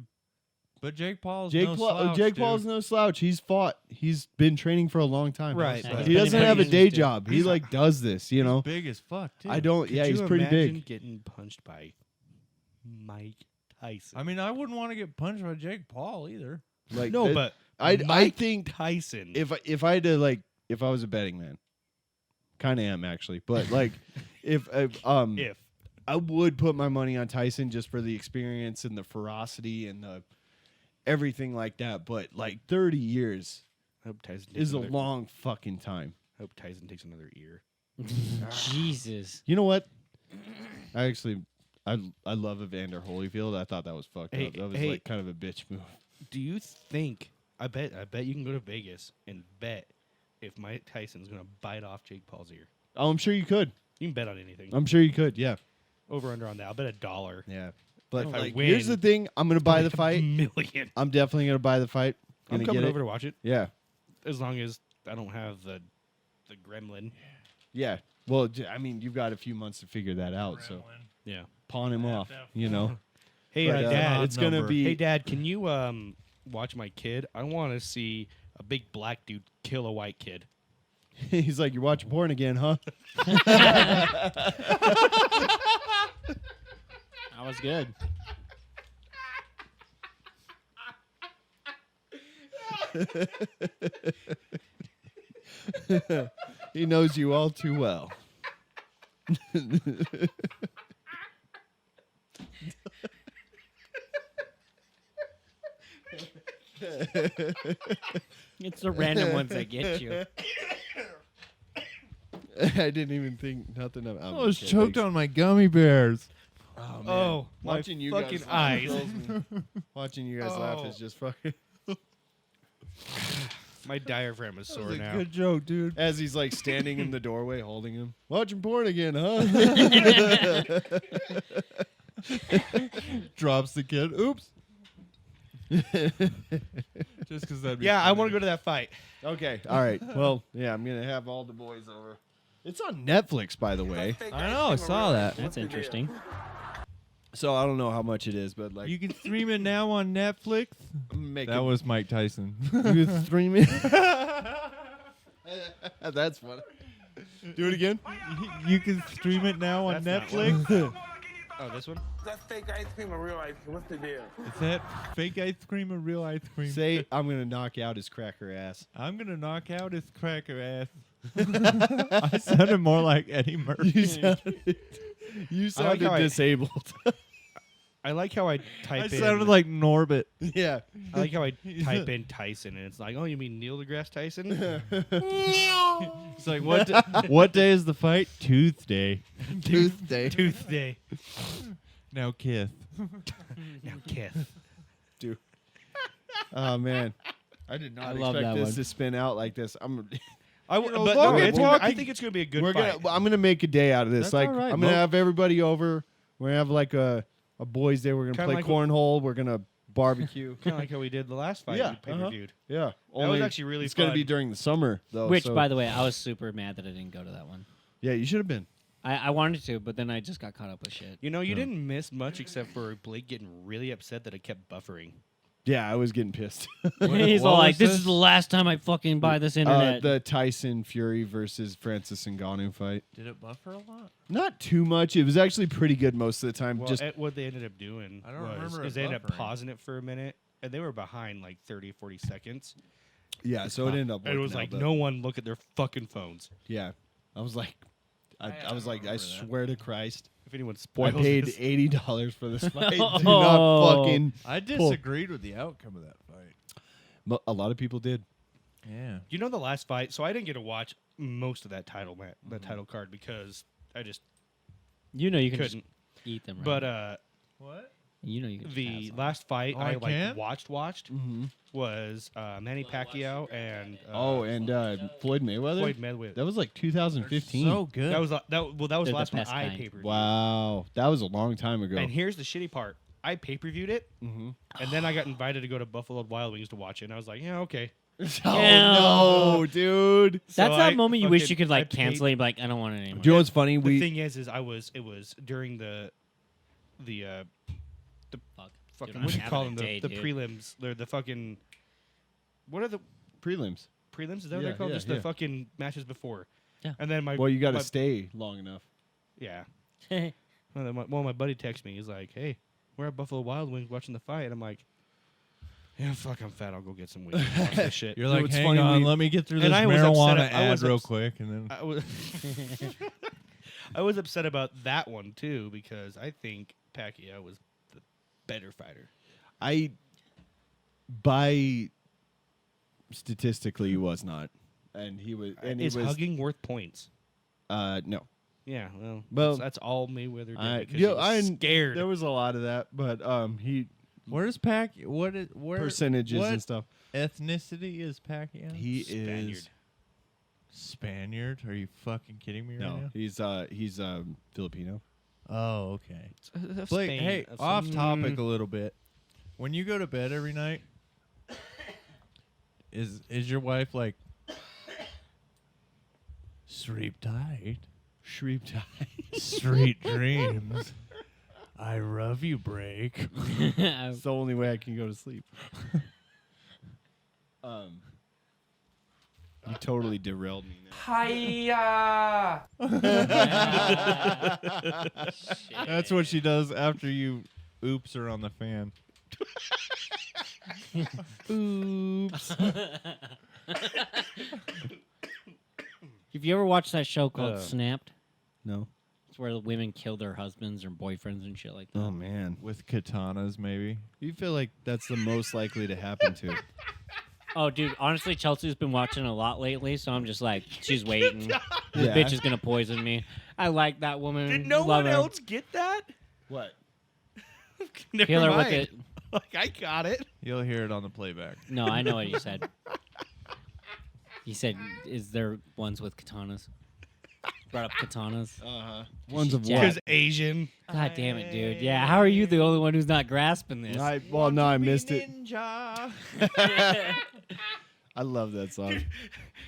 But Jake Paul's Jake no Paul. slouch, Jake dude. Paul's no slouch. He's fought. He's been training for a long time. Right, Yeah, but- he's He been doesn't in have a the day industry. job. He like does this. You He's know. big as fuck, too. I don't. Could Yeah, he's you pretty imagine big. getting punched by Mike Tyson? I mean, I wouldn't want to get punched by Jake Paul either. Like no, that- but I Mike think Tyson. if I had to like if I was a betting man, kind of am actually, but like if I would put my money on Tyson just for the experience and the ferocity and the everything like that. But like 30 years I hope Tyson takes is a another, long fucking time. I hope Tyson takes another ear. Jesus. You know what? I actually I love Evander Holyfield. I thought that was fucked Hey, up. That was hey. like kind of a bitch move. Do you think? I bet you can go to Vegas and bet if Mike Tyson's gonna bite off Jake Paul's ear. Oh, I'm sure you could. You can bet on anything. I'm sure you could. Yeah. Over under on that. I'll bet $1. Yeah. But If I like, win, here's the thing. I'm gonna buy the Like fight. $1,000,000. I'm definitely gonna buy the fight. I'm Gonna coming get over it. to watch it Yeah. as long as I don't have the gremlin. Yeah. Well, I mean, you've got a few months to figure that out. So Yeah. pawn him off. You know. Hey, But, Dad. it's gonna number. be. Hey, Dad. Can you watch my kid? I want to see a big black dude kill a white kid. He's like, you're watching porn again, huh? That was good. He knows you all too well. It's the random ones that get you. I didn't even think nothing of. I was choked on my gummy bears. Oh, man. Oh, my watching you fucking guys eyes. laugh fills me. Watching you guys laugh Oh. is just fucking. My diaphragm is sore now. Good joke, dude. As he's like standing in the doorway holding him. Watching porn again, huh? Drops the kid. Oops. Just because that'd be Yeah, I funny. want to go to that fight. Okay. All right. Well, yeah, I'm gonna have all the boys over. It's on Netflix, by the way. I know. I saw that. That's interesting. So I don't know how much it is, but like You can stream it now on Netflix. make That was Mike Tyson. you stream it. That's funny. Do it again. You can stream it now on That's not Netflix. Oh, this one? That's fake ice cream or real ice cream? What's the deal? Is that fake ice cream or real ice cream? Say I'm gonna knock out his cracker ass. I'm gonna knock out his cracker ass. I sounded more like Eddie Murphy. You I like sounded how I- disabled. I like how I I type in. sounded like Norbit. yeah. I like how I type in Tyson, and it's like, oh, you mean Neil deGrasse Tyson? It's like what day is the fight? Tuesday. Tuesday. Tuesday. Now kiss. Now, Kith. Dude. Oh man. I did not I love expect that this one. to spin out like this. But know, no, Logan, it's we're I think it's going to be a good We're fight. gonna. I'm gonna make a day out of this. That's like all right, I'm gonna Mo. have everybody over. We're gonna have like a boys' day. We're gonna Kinda play like what- cornhole. We're gonna barbecue. Kind of like how we did the last fight Yeah, we pay-per-viewed. Yeah. That was actually really It's gonna be fun. during the summer though. Which, so- by the way, I was super mad that I didn't go to that one. yeah, you should have been. I wanted to, but then I just got caught up with shit. You know, you didn't miss much except for Blake getting really upset that it kept buffering. Yeah, I was getting pissed. He's what all like, was "This this? is the last time I fucking buy this internet." The Tyson Fury versus Francis Ngannou fight. Did it buffer a lot? Not too much. It was actually pretty good most of the time. Well, just what they ended up doing I don't remember it is they ended up buffering. pausing it for a minute, and they were behind like 30, 40 seconds. yeah. So it ended up. And it working was out, like, but- no one look at their fucking phones. Yeah, I was like, I was like, I remember that. swear to Christ, If anyone I spoils paid this. $80 for this fight. Do Oh. not fucking. I disagreed with the outcome of that fight. But a lot of people did. Yeah. You know the last fight, so I didn't get to watch most of that title title card because I just you know, you can just couldn't. eat them. Right? But What? You know you can the just pass on. last fight Oh, I I like can? watched Mm-hmm. was Manny Pacquiao and Floyd Mayweather. Floyd Mayweather. That was like 2015. So good. That was that the They're last the one best I kind. pay per view. Wow, that was a long time ago. And here's the shitty part: I pay per viewed it, Mm-hmm. and then I got invited to go to Buffalo Wild Wings to watch it, and I was like, yeah, okay. Oh no, dude. So That's that I moment you wish fucking- you could I like paid- cancel it and be like, I don't want it anymore. Do you know what's funny? The thing is it was during the Fuck. fucking Dude, what do I'm you call having them a day, the dude. prelims? They're the fucking what are the prelims. prelims? Is that what Yeah, they're called? yeah, Just yeah. the fucking matches before. Yeah. And then Well, you got to my- stay long enough. Yeah. And then my buddy texts me. He's like, "Hey, we're at Buffalo Wild Wings watching the fight." And I'm like, "Yeah, fuck, I'm fat. I'll go get some wings and watch this shit." You're Dude, like, it's hang funny, on, we- let me get through And this I was upset marijuana at- I ad was real ups- quick, and then I was I was upset about that one too because I think Pacquiao was the better fighter. By statistically, he was not, and he was. And he Is was. hugging worth points? No. Yeah, Well, that's all Mayweather did I, because yeah, he was I scared. There was a lot of that, but he where percentages what and stuff. ethnicity is Pacquiao? He Spaniard. is Spaniard? Are you fucking kidding me right no. now? He's Filipino. Oh, okay. Of Blake, Spain, hey, of off some- topic a little bit. When you go to bed every night, is your wife like sleep tight, Shreep tie. sweet dreams? I love you, break. It's the only way I can go to sleep. You totally derailed me now. That's what she does after you oops her on the fan. Oops. Have you ever watched that show called Uh, Snapped? No. It's where the women kill their husbands or boyfriends and shit like that. Oh man. With katanas, maybe. You feel like that's the most likely to happen to. Oh, dude, honestly, Chelsea's been watching a lot lately, so I'm just like, she's waiting. This Yeah. bitch is gonna poison me. I like that woman. Did no Love one her. else get that? What? Never Kill her with mind. it. Like I got it. You'll hear it on the playback. No, I know what you said. You said, "Is there ones with katanas?" Brought up katanas. Uh-huh. Ones of Yeah. what? Because Asian. God damn it, dude. Yeah, how are you the only one who's not grasping this? I missed it. Ninja. I love that song.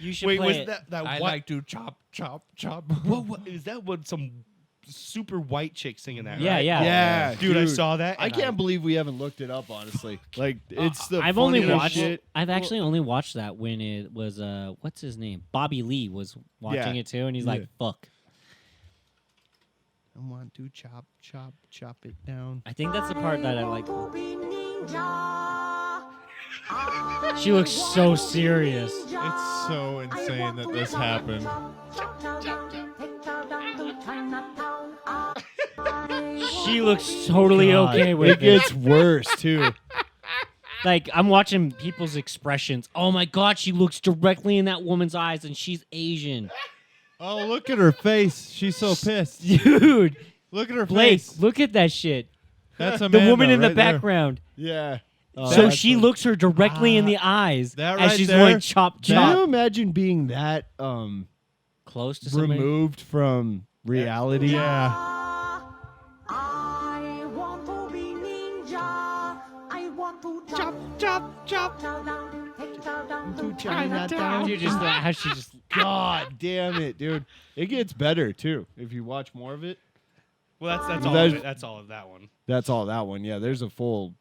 You should Wait, play was it. that I what? like to chop, chop, chop. What is that? What some super white chick singing that? Yeah, right? yeah. Yeah, Dude, I saw that. I and can't believe we haven't looked it up. Honestly, like it's the I've only funniest watched. shit. I've actually only watched that when it was what's his name? Bobby Lee was watching Yeah. it too, and he's like, "Fuck." I want to chop it down. I think that's the part that I like. She looks so serious. It's so insane that this happened. She looks totally God, okay with it. Gets worse too. Like, I'm watching people's expressions. Oh my god, she looks directly in that woman's eyes, and she's Asian. Oh, look at her face. She's so pissed. Dude, Look at her Blake, face. look at that shit. That's The Amanda woman in the right there. background. Yeah. So she looks her directly in the eyes that as right she's there? going chop Can you chop. imagine being that Close to somebody. removed from reality? Yeah. Dude, just how she just. God damn it, dude. It gets better too if you watch more of it. Well, that's Well, all. there's- Of it. That's all of that one. That's all that one. Yeah, there's a full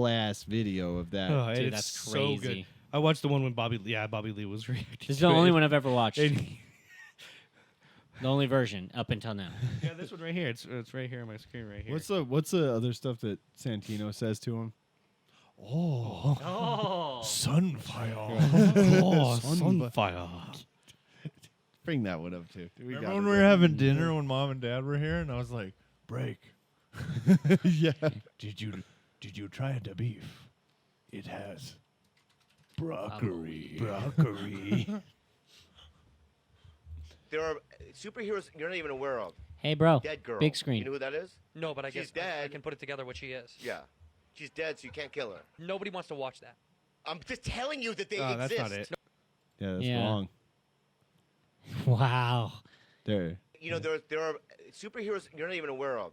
ass video of that. Oh, and Dude, it's that's so good. crazy. I watched the one when Bobby Lee was reacting. This is to the only it. one I've ever watched. And- The only version up until now. yeah, this one right here. It's right here on my screen right here. What's the other stuff that Santino says to him? Oh. Sunfire. Sunfire. Bring that one up too. Remember when we were having dinner when Mom and Dad were here, and I was like, "Break. Yeah. Did you try the beef? It has broccoli. Broccoli. there are superheroes you're not even aware of. Hey, bro. Dead girl. Big screen. You know who that is? No, but I She's guess I dead. can put it together what she is. Yeah. She's dead, so you can't kill her. Nobody wants to watch that. I'm just telling you that they Oh, exist. that's not it. Yeah, that's Yeah. wrong. Wow. There. You know, there are superheroes you're not even aware of.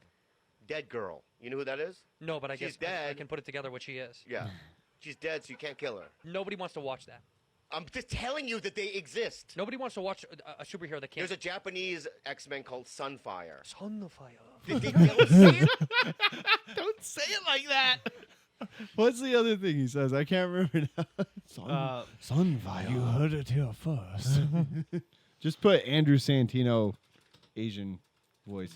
Dead girl. You know who that is? No, but I She's guess I dead. can put it together what she is. Yeah. She's dead, so you can't kill her. Nobody wants to watch that. I'm just telling you that they exist. Nobody wants to watch a superhero that can't. There's a Japanese X-Men called Sunfire. Sunfire. They don't say it. Don't say it like that. What's the other thing he says? I can't remember now. Sunfire. You heard it here first. Just put Andrew Santino, Asian voice.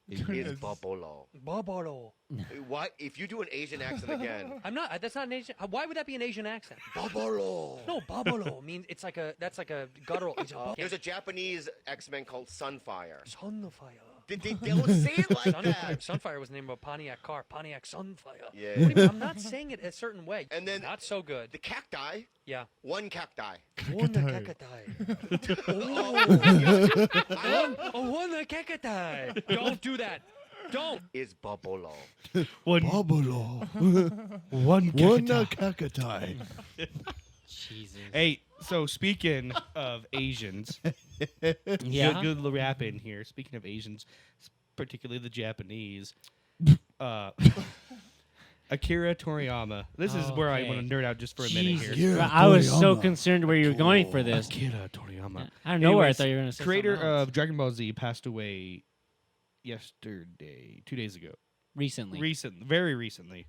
It's Bobolo. Babalo. What? If you do an Asian accent again. I'm not. That's not an Asian. Why would that be an Asian accent? Bobolo. No, babalo means it's like a. That's like a guttural. There's a Japanese X-Men called Sunfire. Sunfire. They don't say it like that. Sunfire was the name of a Pontiac car. Pontiac Sunfire. Yeah. What do you mean? I'm not saying it a certain way. And then not so good. The cacti. Yeah. One cacti. One cacti. One cacti. Don't do that. Don't. Is Bobolo. One Cacati. Jesus. Hey, so speaking of Asians, Yeah. good rap in here. Speaking of Asians, particularly the Japanese, Akira Toriyama. This is where I want to nerd out just for a minute Jesus. here. I was so concerned where you were going for this. Akira Toriyama. I don't know where I Anyways, thought you were going to say creator something else. of Dragon Ball Z passed away yesterday, 2 days ago. Recently. Very recently.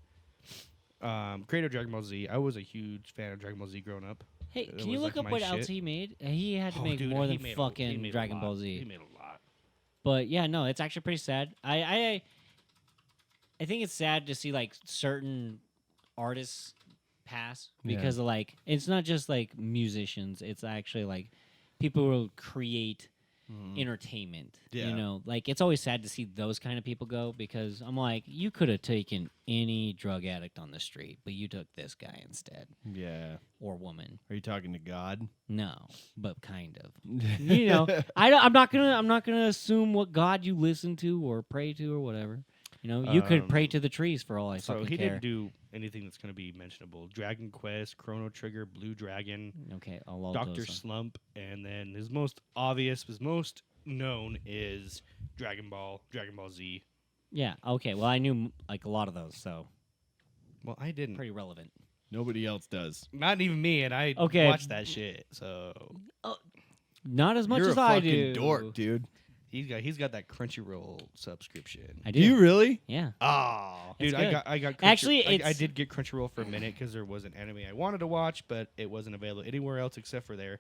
Creator of Dragon Ball Z. I was a huge fan of Dragon Ball Z growing up. Hey, It can you was look like up my what else shit. he made? He had to Oh, make dude, more he than made a- he fucking made a Dragon lot. Ball Z. He made a lot. But yeah, no, it's actually pretty sad. I think it's sad to see like certain artists pass because of like it's not just like musicians. It's actually like people who will create entertainment. Yeah. You know, like it's always sad to see those kind of people go because I'm like, you could have taken any drug addict on the street, but you took this guy instead Yeah. or woman. Are you talking to God? No, but kind of. You know, I'm not gonna assume what God you listen to or pray to or whatever. You know, you could pray to the trees for all I So fucking he care. didn't do anything that's going to be mentionable. Dragon Quest, Chrono Trigger, Blue Dragon, Okay, I'll Doctor those. Slump, and then his most obvious, his most known is Dragon Ball Z. Yeah. Okay. Well, I knew like a lot of those, so Well, I didn't. pretty relevant. Nobody else does. Not even me, and I Okay. watched that shit. So Not as much You're as a I fucking do. dork, dude. he's got that Crunchyroll subscription. I Do do. you really? Yeah. Oh. Dude, It's I good. got Actually, I it's- did get Crunchyroll for a minute because there was an anime I wanted to watch, but it wasn't available anywhere else except for there.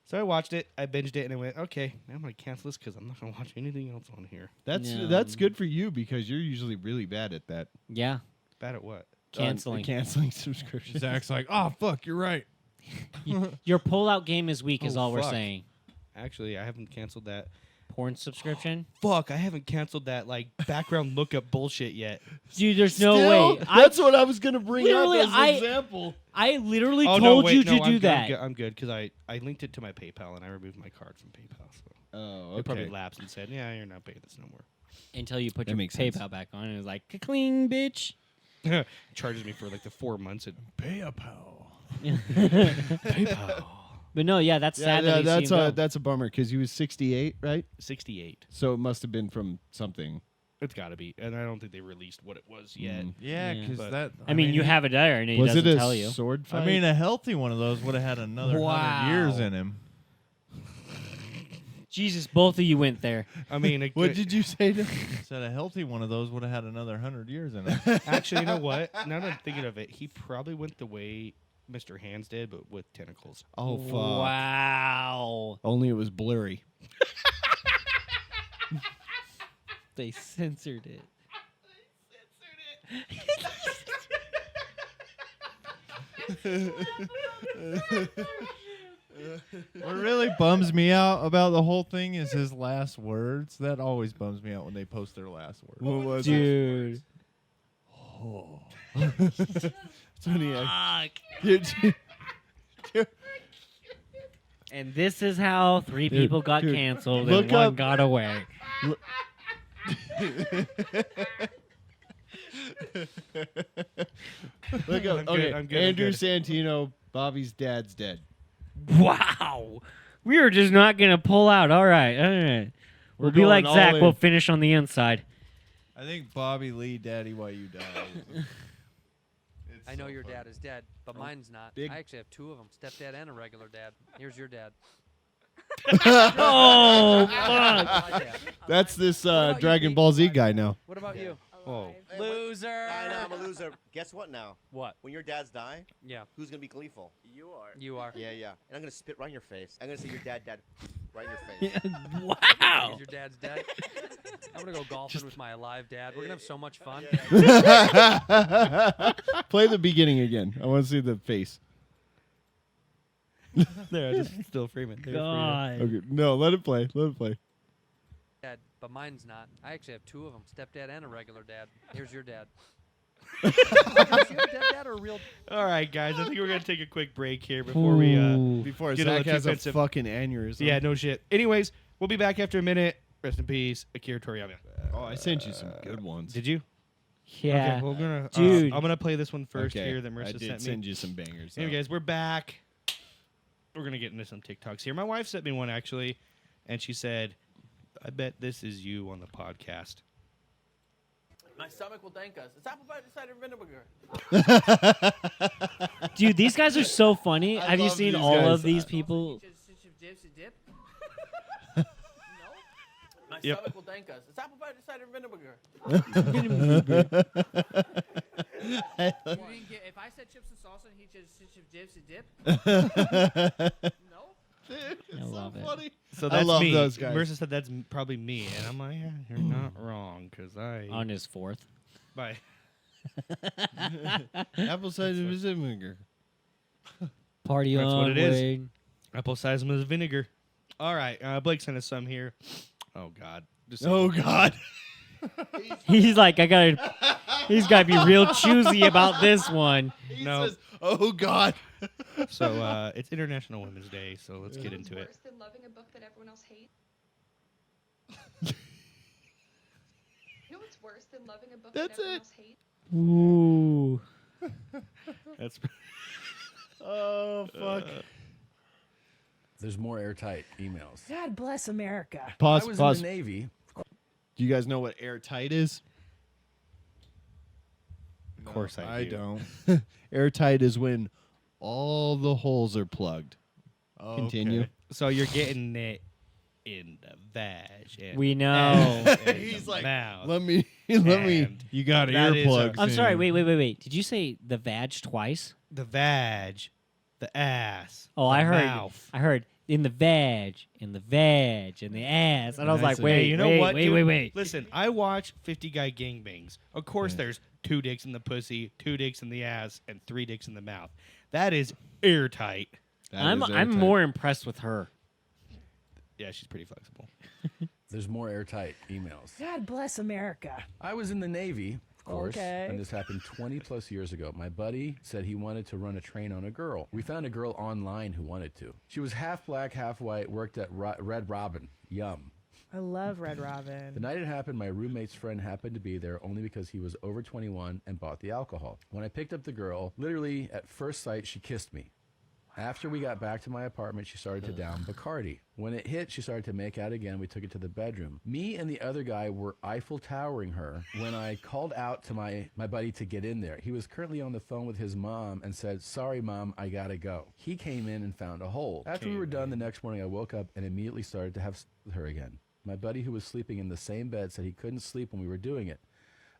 So I watched it, I binged it, and I went, okay, I'm gonna cancel this because I'm not gonna watch anything else on here. That's good for you because you're usually really bad at that. Yeah. Bad at what? Canceling. Canceling subscriptions. Zach's like, oh, fuck, you're right. Your pullout game is weak, is Oh, all we're fuck. saying. Actually, I haven't canceled that. Porn subscription, Fuck, I haven't canceled that like background lookup bullshit yet. dude. There's no Still? way. That's what I was gonna bring up Literally, as an I- example. I literally Oh, told no, wait, you no, to do that. I'm good because I linked it to my PayPal and I removed my card from PayPal. So Oh, it probably okay. lapsed and said, yeah, you're not paying this no more. Until you put That your makes sense. PayPal back on, and it was like, cling, bitch. Charges me for like the 4 months. PayPal. PayPal. But no, yeah, that's sad. that we see him go. that's a bummer because he was 68, right? 68. So it must have been from something. It's got to be, and I don't think they released what it was yet. Yeah, Yeah. because But- that. I mean, you have it there, and he Was doesn't it a tell you. sword fight? I mean, a healthy one of those would have had another 100 years in him. Jesus, both of you went there. I mean, what did you say to Said a healthy one of those would have had another 100 years in him. actually, you know what? Now that I'm thinking of it, he probably went the way Mr. Hands did, but with tentacles. Oh, fuck. Wow. Only it was blurry. They censored it. What really bums me out about the whole thing is his last words. That always bums me out when they post their last words. What was Dude. it? Tony, And this is how 3 Dude, people got dude, canceled look and one up- got away. Look up. I'm good, Okay, I'm good, I'm Andrew good. Santino, Bobby's dad's dead. Wow. We were just not going to pull out. All right. All right. We're We'll be like going all Zach. in. We'll finish on the inside. I think Bobby Lee, Daddy, Why You Die. I know your dad is dead, but mine's not. big- I actually have 2 of them, stepdad and a regular dad. Here's your dad. Oh, fuck. My dad. That's this about you, Dragon Pete? Ball Z guy now. What about you? Whoa. Loser. I know I'm a loser. Guess what now? What? When your dads die, Yeah, who's gonna be gleeful? You are. you are. Yeah, yeah. And I'm gonna spit right in your face. I'm gonna say your dad, right in your face. Wow. Is your dad's dead? I'm gonna go golfing with my alive dad. We're gonna have so much fun. Play the beginning again. I want to see the face. There, I just still frame it. There for you. God. Okay, no, let it play. Let it play. Dad, but mine's not. I actually have 2 of them, stepdad and a regular dad. Here's your dad. Is your dad or a real? All right, guys. I think we're gonna take a quick break here before we Before get a Zach little too has a offensive. fucking aneurysm. Yeah, no shit. Anyways, we'll be back after a minute. Rest in peace, Akira Toriyama. Oh, I sent you some good ones. Did you? Yeah. Okay, we're gonna. Dude. I'm gonna play this one first Okay, here that I Marissa did sent me. send you some bangers. Anyway, though. guys, we're back. We're gonna get into some TikToks here. My wife sent me one actually, and she said, "I bet this is you on the podcast." My stomach will thank us. It's apple cider vinegar. Dude, these guys are so funny. I Have you love seen these all guys. of these people? My Yep. stomach will thank us. It's apple cider vinegar. If I said chips and salsa and he just chips and dip. No. I love it. So I that's love me. those guys. Marissa said that's probably me, and I'm like, yeah, you're not wrong, because I. On his 4th. Bye. Apple cider vinegar. Party That's on, what it is. Wade. Apple cider vinegar. All right, Blake sent us some here. Oh God. Just Oh God. He's like, he's got to be real choosy about this one. He No. says, "Oh God." So it's International Women's Day, so let's get into it. Worse than loving a book that everyone else hates? You know what's worse than loving a book That's that everyone it. else hates? Ooh. That's Oh fuck. There's more airtight emails. God bless America. Pause. I was Pause. in the Navy. Do you guys know what airtight is? Of course I do. don't. Airtight is when all the holes are plugged. Continue. So you're getting it in the vag. And We know. and He's the like, mouth. let me. You got that is earplugs. I'm sorry. in. Wait. Did you say the vag twice? The vag, the ass. Oh, the I heard. mouth. I heard in the vag, in the ass, and I was like, Nice. wait, Hey, you know wait, what? wait, dude? wait, wait. Listen, I watch 50 Guy Gangbangs. Of course, there's 2 dicks in the pussy, 2 dicks in the ass, and 3 dicks in the mouth. That is airtight. That I'm is airtight. more impressed with her. Yeah, she's pretty flexible. There's more airtight emails. God bless America. I was in the Navy, of course, Okay. and this happened 20 plus years ago. My buddy said he wanted to run a train on a girl. We found a girl online who wanted to. She was half black, half white, worked at Red Robin. Yum. I love Red The Robin. night it happened, my roommate's friend happened to be there only because he was over 21 and bought the alcohol. When I picked up the girl, literally at first sight, she kissed me. After we got back to my apartment, she started to down Bacardi. When it hit, she started to make out again. We took it to the bedroom. Me and the other guy were Eiffel Towering her when I called out to my buddy to get in there. He was currently on the phone with his mom and said, "Sorry, Mom, I gotta go." He came in and found a hole. After we were done the next morning, I woke up and immediately started to have sex with her again. My buddy, who was sleeping in the same bed, said he couldn't sleep when we were doing it.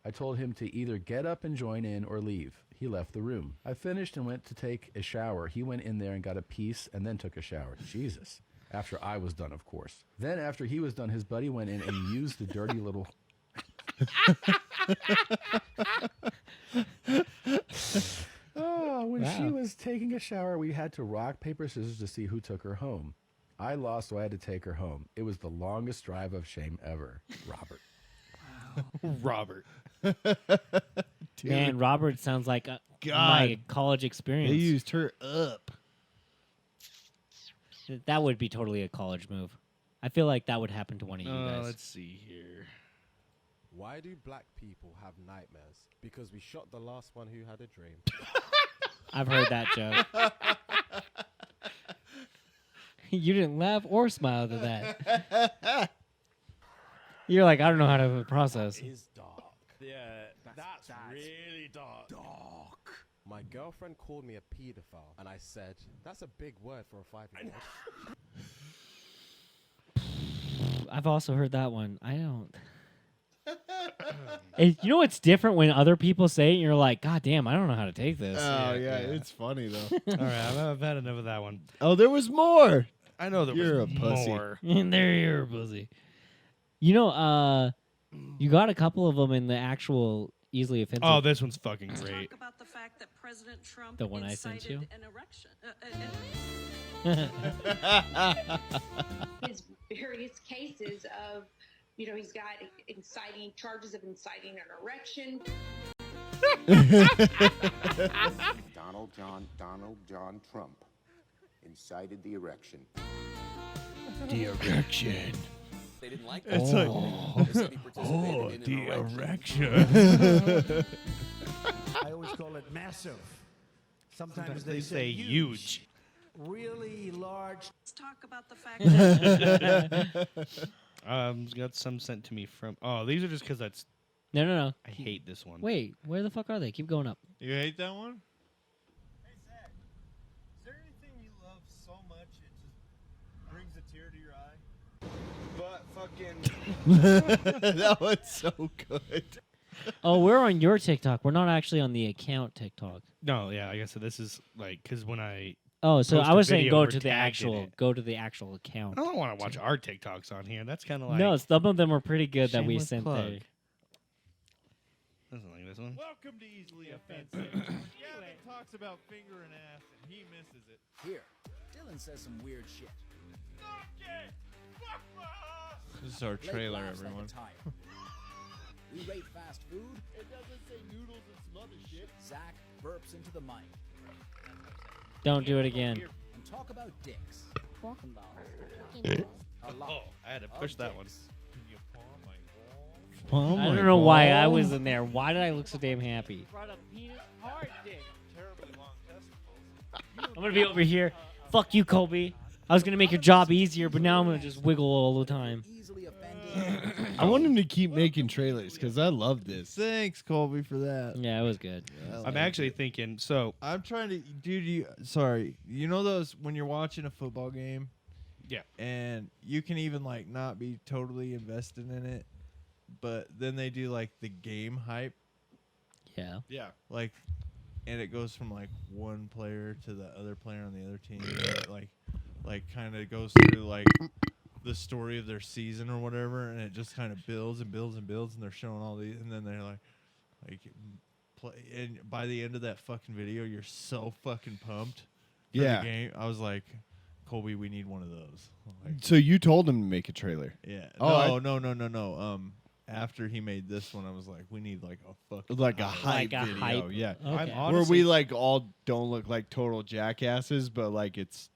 I told him to either get up and join in or leave. He left the room. I finished and went to take a shower. He went in there and got a piece and then took a shower. Jesus. After I was done, of course. Then after he was done, his buddy went in and used the dirty little... when she was taking a shower, we had to rock, paper, scissors to see who took her home. I lost, so I had to take her home. It was the longest drive of shame ever. Robert. Robert. Man, Robert sounds like my God. college experience. They used her up. that would be totally a college move. I feel like that would happen to one of you guys. Let's see here. Why do black people have nightmares? Because we shot the last one who had a dream. I've heard that joke. You didn't laugh or smile to that. You're like, I don't know how to process. Is dark. Yeah, that's really dark. My girlfriend called me a pedophile, and I said, that's a big word for a 5-year-old. I've also heard that one. I don't. You know what's different when other people say it and you're like, God damn, I don't know how to take this. Oh, yeah, it's funny, though. All right, I've had enough of that one. Oh, there was more. I know there You're was a pussy. more. There you're a pussy. You know, you got a couple of them in the actual easily offensive. Oh, this one's fucking great. Talk about the fact that President Trump The one I sent you? incited an erection. His various cases of, you know, he's got inciting charges of inciting an erection. Donald John Trump incited the erection. The erection. They didn't like It's that. like, the erection. I always call it massive. Sometimes They say huge. Really large. Let's talk about the fact that Got some sent to me from. Oh, these are just because that's. No. I hate this one. Wait, where the fuck are they? Keep going up. You hate that one? Hey, Zach, is there anything you love so much it just brings a tear to your eye? But fucking... That was so good. Oh, we're on your TikTok. We're not actually on the account TikTok. No, yeah, I guess so. This is like because when I. Oh, so post I a was saying video, go we're to the tagged in actual account. I don't want to watch our TikToks on here. That's kind of like. No, some of them are pretty good that we Shameless sent plug. there. Doesn't like this one. Welcome to Easily Offensive. Gavin talks about finger and ass, and he misses it. Here, Dylan says some weird shit. This is our Blake trailer, laughs like a everyone. tire. We rate fast food. It doesn't say noodles and some other shit. Zach burps into the mic. Don't do it again. And talk about dicks. Walking balls. A lot. Oh, I had to push that one. Oh I my don't know why I God. was in there. Why did I look so damn happy? Brought up penis, hard dick. Terribly long testicles. I'm gonna be over here. Fuck you, Colby. I was gonna make your job easier, but now I'm gonna just wiggle all the time. Easily offended. I want him to keep making trailers because I love this. Thanks, Colby, for that. Yeah, it was good. I'm actually thinking. So I'm trying to, dude. Sorry, you know those when you're watching a football game, yeah, and you can even like not be totally invested in it, but then they do like the game hype, Yeah. Yeah. like, and it goes from like one player to the other player on the other team, and it, like kind of goes through like the story of their season or whatever, and it just kind of builds and builds and builds, and they're showing all these, and then they're like play, and by the end of that fucking video, you're so fucking pumped. For Yeah. the game. I was like, Colby, we need one of those. Like, So you told him to make a trailer. yeah. Oh, No. After he made this one, I was like, we need like a fucking Like a hype Like a video. hype. Yeah. Okay. I'm Where honestly, we like all don't look like total jackasses, but like it's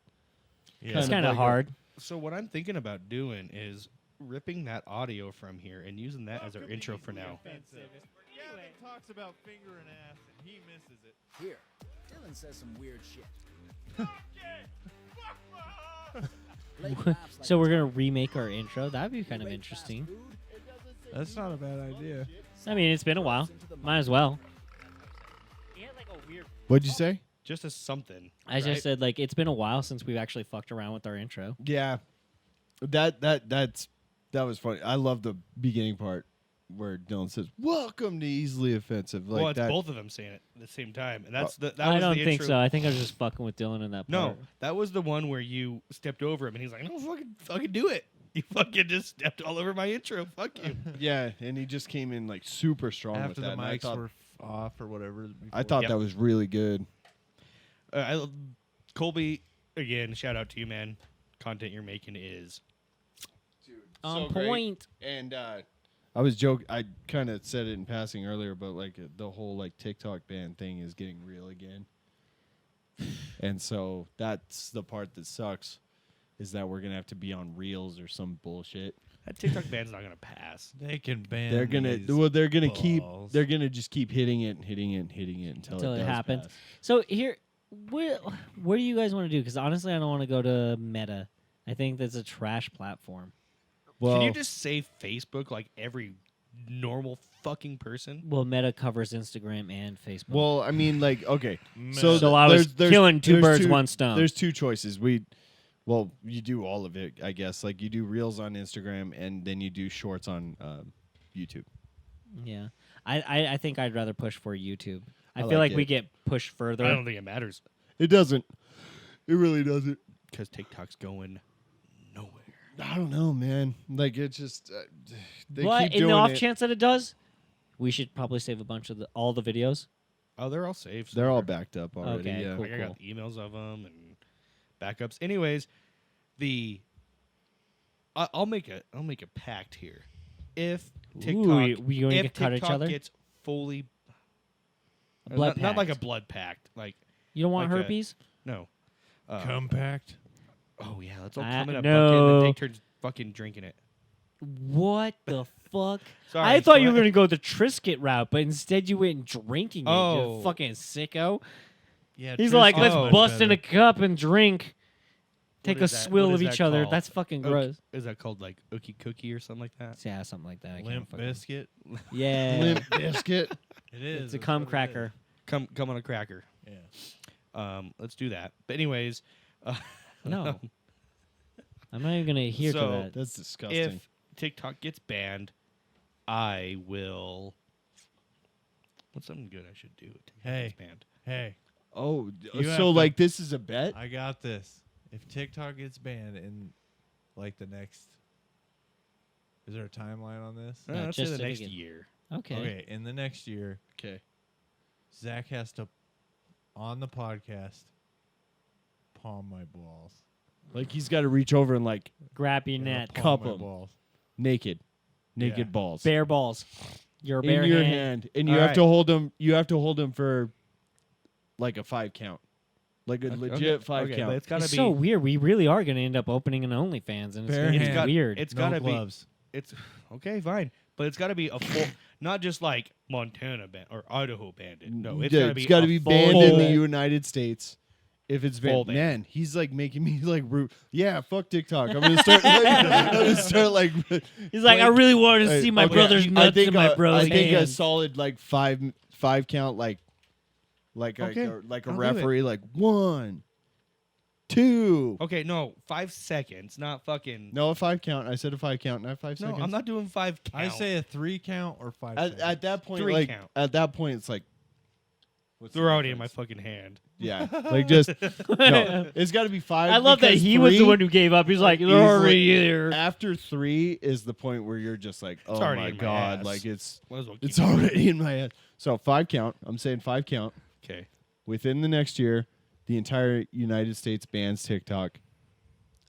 yeah. It's kind of like a- hard. So what I'm thinking about doing is ripping that audio from here and using that as our intro for now. Gavin talks about finger and ass, and he misses it. Here, Dylan says some weird shit. Blake laughs like So a we're gonna tire. remake our intro. That'd be kind We of rate fast interesting. food. That's not a bad idea. I mean, it's been a while. Might as well. What'd you say? Just as something. I right? just said like it's been a while since we've actually fucked around with our intro. Yeah. That was funny. I love the beginning part where Dylan says, "Welcome to Easily Offensive." Like well, it's that. both of them saying it at the same time, and that's that I was don't the think intro. so. I think I was just fucking with Dylan in that part. No, that was the one where you stepped over him, and he's like, "No, fucking do it." You fucking just stepped all over my intro. Fuck you. Yeah, and he just came in like super strong After with the that. and I mics thought, were off or whatever. I thought Yep. that was really good. Colby, again, shout out to you, man. Content you're making is On so great. point. And I was joking. I kind of said it in passing earlier, but like the whole like TikTok ban thing is getting real again. And so that's the part that sucks. is that we're gonna have to be on Reels or some bullshit. That TikTok ban's not gonna pass. They can ban. They're gonna these they're gonna balls. they're gonna just keep hitting it until it does happens. pass. So here, what do you guys want to do? Because honestly, I don't want to go to Meta. I think that's a trash platform. Can you just say Facebook like every normal fucking person? Well, Meta covers Instagram and Facebook. Well, I mean, like, okay, So I was killing two birds, one stone. There's two choices. Well, you do all of it, I guess. Like, you do Reels on Instagram, and then you do Shorts on YouTube. Yeah, I think I'd rather push for YouTube. I I feel like like we it. get pushed further. I don't think it matters It doesn't. It really doesn't. because TikTok's going nowhere. I don't know, man. Like, it's just they But keep in doing the off it. chance that it does, we should probably save a bunch of all the videos. Oh, they're all saved. They're all somewhere. backed up already. Okay, yeah. cool. Like, I got emails of them and backups. Anyways, I'll make a pact here. If TikTok, we going to if cut each TikTok other? gets fully, A blood not like a pact. blood pact, like You don't want like a- herpes? no. Compact. Oh yeah, let's all I- come in a no. bucket and take turns fucking drinking it. What the fuck? Sorry, I thought go you were ahead. going to go the Triscuit route, but instead you went drinking it. Oh. You fucking sicko. Yeah, He's like, let's much bust in a better. cup and drink. Take What a is that- swill what of is each that other. called? That's fucking gross. Is that called like Ookie Cookie or something like that? Yeah, something like that. I can't Limp fucking- biscuit. Yeah. Limp biscuit. It is. It's a that's cum what it cracker. Come on a cracker. Yeah. Let's do that. But anyways, No. I'm not even going to adhere So, to that. That's disgusting. if TikTok gets banned, I will. What's something good I should do? If TikTok Hey. gets banned. Hey, Oh, You have so to- like this is a bet? I got this. If TikTok gets banned in like the next, is there a timeline on this? No, let's say just the if it next gets- year. Okay. Okay, in the next year, Okay. Zach has to, on the podcast, palm my balls. Like he's got to reach over and like Grab your Yeah, net. palm Cup my 'em. balls. naked Yeah. balls Bare balls. Your in bare your hand. hand, and you All have right. to hold them. You have to hold them for like a 5 count, like a legit 5 okay, count. but it's gotta It's be. so weird. We really are going to end up opening an OnlyFans, and it's Bare going to hand. be got- weird. It's No gotta gloves. be. It's okay, fine, but it's gotta be a full, not just like Montana band or Idaho banded. No, it's Yeah, gotta be. be a banned in the full- United States. If it's Full banned, ban. man, he's like making me like root. Yeah, fuck TikTok. I'm gonna start. I'm gonna start like. He's like, I really wanted to see my okay, brother's nuts I think in my bro's I think a hands. solid like five count like Okay, a I'll do it. referee like 1, 2. Okay, no, 5 seconds, not fucking. No, a 5 count. I said a 5 count, not 5 No, seconds. I'm not doing 5 count. I say a 3 count or 5. At that point, 3 like count. at that point, it's like what's the they're already in my difference? fucking hand. Yeah, like just no. It's got to be 5. I love that because he was the 3 one who gave up. He's like, they're is, already like, there. After 3 is the point where you're just like, oh already my in my god, ass. like it's Might as well keep it's it going. already in my head. So 5 count. I'm saying 5 count. Okay. Within the next year, the entire United States bans TikTok.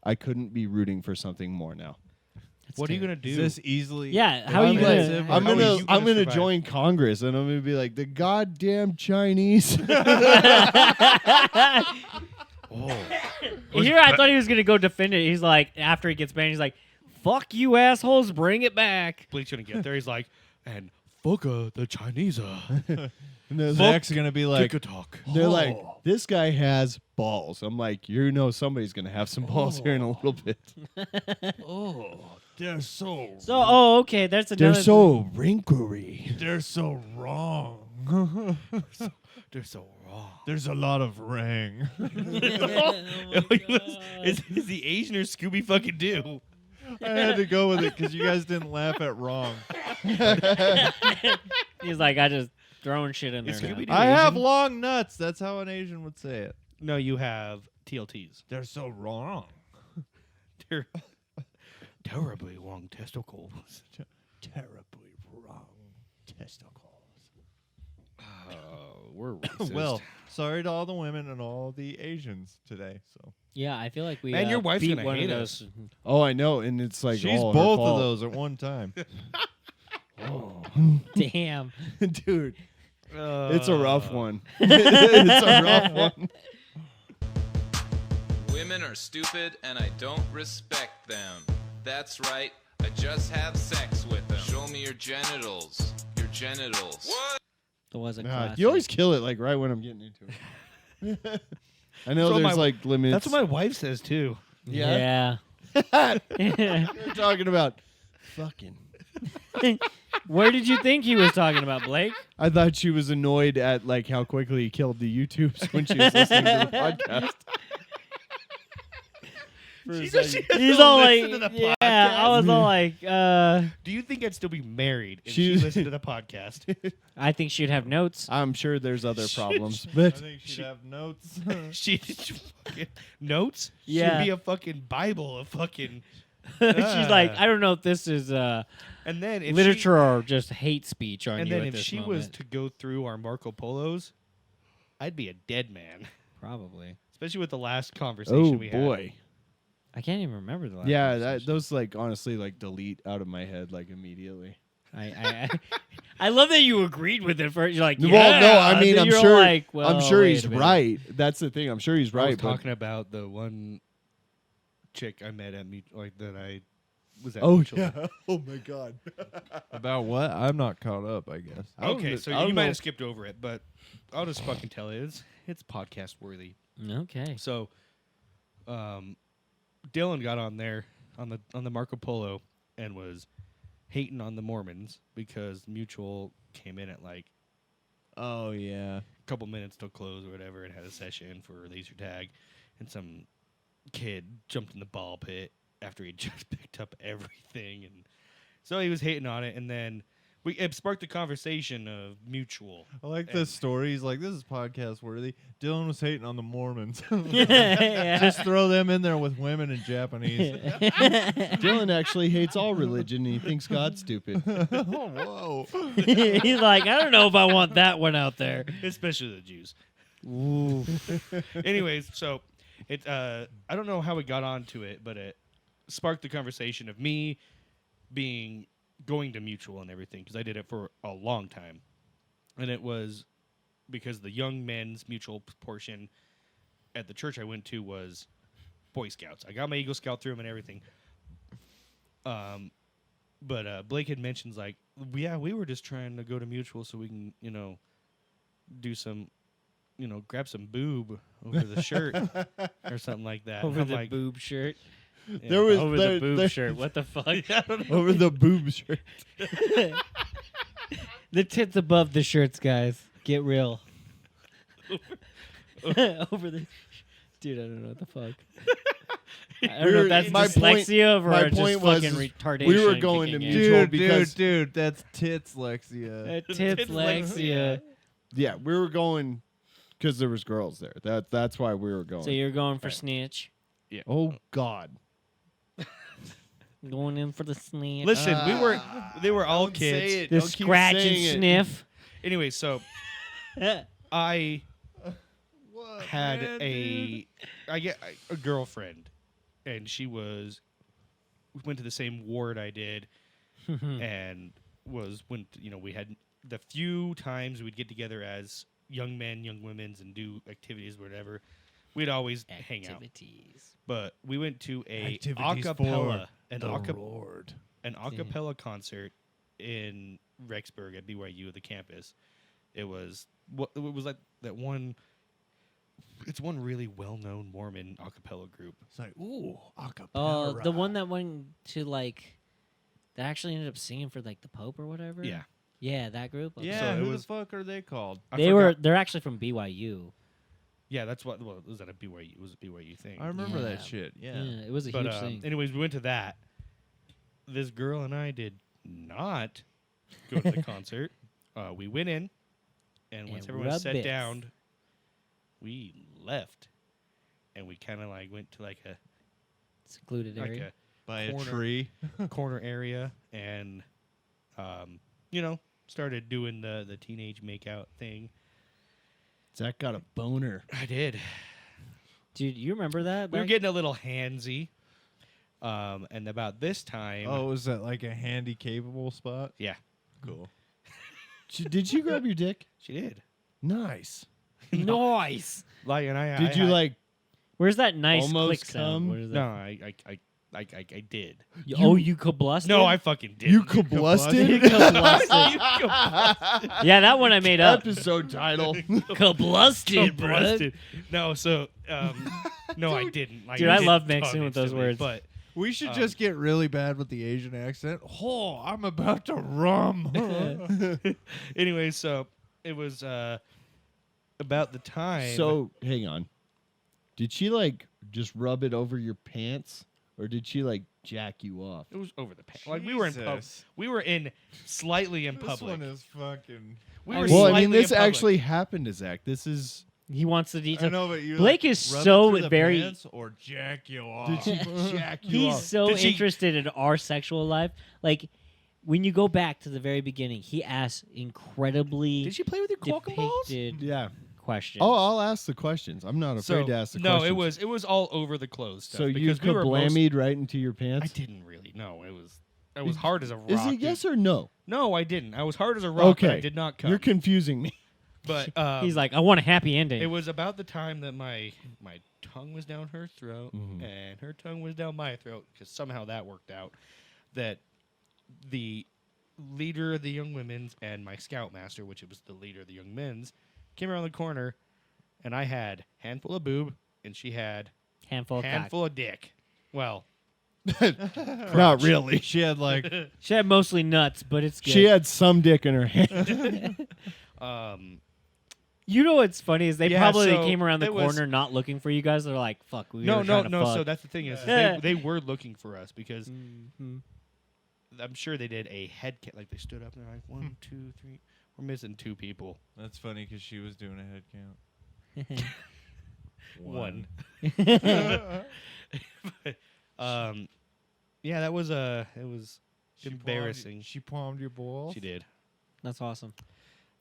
I couldn't be rooting for something more now. What are you gonna do? Is this easily? Yeah, how are you divisive, gonna? or I'm how are gonna you I'm gonna survive? join Congress and I'm gonna be like the goddamn Chinese. Here, I thought he was gonna go defend it. He's like, after he gets banned, he's like, "Fuck you, assholes, bring it back." Bleach gonna get there. He's like, and fuck the Chinese. And they're Zach's gonna be like, TikTok. They're like, this guy has balls. I'm like, you know, somebody's gonna have some balls here in a little bit. oh, they're so, So, okay, that's They're another. so wrinkly. they're so wrong. They're so wrong. There's a lot of ring. Is the Asian or Scooby fucking do? I had to go with it because you guys didn't laugh at wrong. He's like, I just throwing shit in Is there. Scooby-Doo now. I have Asian? long nuts. That's how an Asian would say it. No, you have TLTs. They're so wrong. They're terribly long testicles. Terribly wrong testicles. We're racist. Well, sorry to all the women and all the Asians today. So Yeah, I feel like we. Man, your wife's beat gonna one hate of us. those. Oh, I know, and it's like she's all her both of fault. those at one time. Damn. Dude. It's a rough one. It's a rough one. Women are stupid and I don't respect them. That's right, I just have sex with them. Show me your genitals. Your genitals. What? That was a Nah, classic. you always kill it like right when I'm getting into it. I know That's what there's my- like limits. That's what my wife says too. Yeah. Yeah. You're talking about fucking. Where did you think he was talking about, Blake? I thought she was annoyed at like how quickly he killed the YouTubes when she was listening to the podcast. For a second. He's all like, listen to the yeah. podcast. I was all like, Do you think I'd still be married if She- she listened to the podcast? I think she'd have notes. I'm sure there's other problems, but I think she'd have notes. She fucking notes. Yeah. She'd be a fucking Bible of fucking. She's like, I don't know if this is And then if literature or just hate speech on and you then at if this she moment. was to go through our Marco Polos, I'd be a dead man. Probably. Especially with the last conversation oh we had. boy, I can't even remember the last yeah, conversation. those like honestly like delete out of my head like immediately. I love that you agreed with it first. You're like, yeah. Well, no, I and mean, then I'm you're sure, like, well, I'm sure wait he's a minute. right. That's the thing. I'm sure he's I was right. But talking about the one chick I met at like that I was at. oh Mutual. yeah, oh my god. About what? I'm not caught up, I guess. Okay, so I don't you might know. have skipped over it, but I'll just fucking tell it. It's podcast worthy. Okay. So, Dylan got on there on the Marco Polo and was hating on the Mormons because Mutual came in at like Oh, yeah. a couple minutes till close or whatever and had a session for laser tag, and some kid jumped in the ball pit after he just picked up everything, and so he was hating on it, and then it sparked a conversation of Mutual. I like And- this story. He's like, this is podcast worthy. Dylan was hating on the Mormons. Yeah. Just throw them in there with women and Japanese. Dylan actually hates all religion and he thinks God's stupid. Oh, whoa. He's like, I don't know if I want that one out there. Especially the Jews. Ooh. Anyways, so it I don't know how it got onto it, but it sparked the conversation of me going to Mutual and everything, because I did it for a long time, and it was because the young men's Mutual portion at the church I went to was Boy Scouts. I got my Eagle Scout through them and everything. But Blake had mentioned like, yeah, we were just trying to go to Mutual so we can, do some, grab some boob over the shirt or something like that. Over And I'm the like, boob shirt. yeah. There was Over there- the boob there- shirt. What the fuck? over the boob shirt. The tits above the shirts, guys. Get real. Over the... Dude, I don't know what the fuck. I don't know if that's dyslexia or my just point was fucking is retardation. we were going to kicking in. Mutual Dude, because dude, that's titslexia. Titslexia. yeah, we were going because there was girls there. That's why we were going. So you're going for snitch. Yeah. Oh God. Going in for the snitch. Listen, they were all Don't say kids. it. The Don't keep scratch and saying it. sniff. Anyway, so I had a girlfriend, and she went to the same ward I did, and we had the few times we'd get together as young men, young women's, and do activities, whatever. We'd always hang out. Activities. But we went to a Activities acapella, for an acapella concert in Rexburg at BYU, the campus. It was like that one. It's one really well-known Mormon acapella group. It's like, ooh, acapella. Oh, the one that went to that actually ended up singing for the Pope or whatever. Yeah. Yeah, that group. Okay. Yeah, So it who was- the fuck are they called? They're actually from BYU. Yeah, that's what. Well, it was at a BYU. It was a BYU thing. I remember that Yeah. shit. Yeah. Yeah, it was a But huge thing. anyways, we went to that. This girl and I did not go to the concert. We went in, and once And everyone rubbed sat bits. down, we left, and we kind of went to a Secluded area. By a corner- tree. corner area, and started doing the teenage makeout thing. Zach got a boner. I did. Dude, you remember that? We were back- getting a little handsy. And about this time, Oh, was that like a handy capable spot? yeah, Cool. Did she grab your dick? she did. Nice. Nice. And Did you Where's that nice Almost click sound? cum? What is that? No, I did. Oh, you kablusted? No, I fucking did. You kablusted? You kablusted. Yeah, that one I made up. Episode title. Kablusted, bro. Kablusted. No, so no, I didn't. Dude, I didn't love talk mixing with those instantly, words. But We should just get really bad with the Asian accent. Oh, I'm about to rum. anyway, so it was about the time. So, hang on. Did she like just rub it over your pants, or did she like jack you off? It was over the pants. Like we were in pub. Jesus. We were in slightly in This public. one is fucking. We were Well, I slightly mean, this in public. actually happened to Zach. This is. He wants the detail. I know, but you Blake like, is rub it so through the very. pants or jack you off. Did she jack you He's off? so Did she- interested in our sexual life. Like, when you go back to the very beginning, he asks incredibly Did she play with your Qualcomm balls? depicted Yeah. questions. Oh, I'll ask the questions. I'm not afraid to ask the no, questions. it was all over the clothes stuff. So you because we were kablammied right into your pants? I didn't really. No, it was hard as a rock. Is it dude. yes or no? No, I didn't. I was hard as a rock. But Okay. I did not come. You're confusing me. But He's like, I want a happy ending. it was about the time that my tongue was down her throat Mhm. and her tongue was down my throat because somehow that worked out. That the leader of the young women's and my scoutmaster, which was the leader of the young men's, came around the corner, and I had handful of boob and she had handful of handful of dick. Well, Not really. She had like. She had mostly nuts, but it's good. She had some dick in her hand. You know what's funny is they Yeah, probably so came around the it was- corner not looking for you guys. They're like, "Fuck, we no, were no, trying to no. fuck." So that's the thing is Yeah. they were looking for us because Mhm. I'm sure they did a head count. Like they stood up and they're like, 1, 2, 3. We're missing 2 people. That's funny because she was doing a head count. One. Yeah, that was it was embarrassing. She palmed your balls. She did. That's awesome.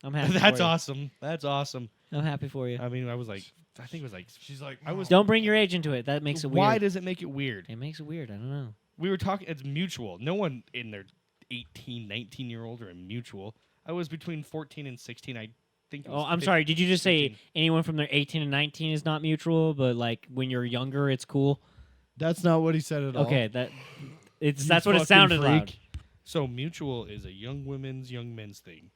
I'm happy. That's for you. awesome. That's awesome. I'm happy for you. I mean, I was like, I think it was like, She's like, I was. Don't bring your age into it. That makes it weird. Why does it make it weird? It makes it weird. I don't know. We were talking. It's mutual. No one in their 18, 19-year-old are in mutual. I was between 14 and 16. I think. It was Oh, I'm sorry. Did you just say 15. anyone from their 18 and 19 is not mutual, but like when you're younger, it's cool? That's not what he said at all. Okay, that's You what it fucking sounded freak. like. So mutual is a young women's, young men's thing.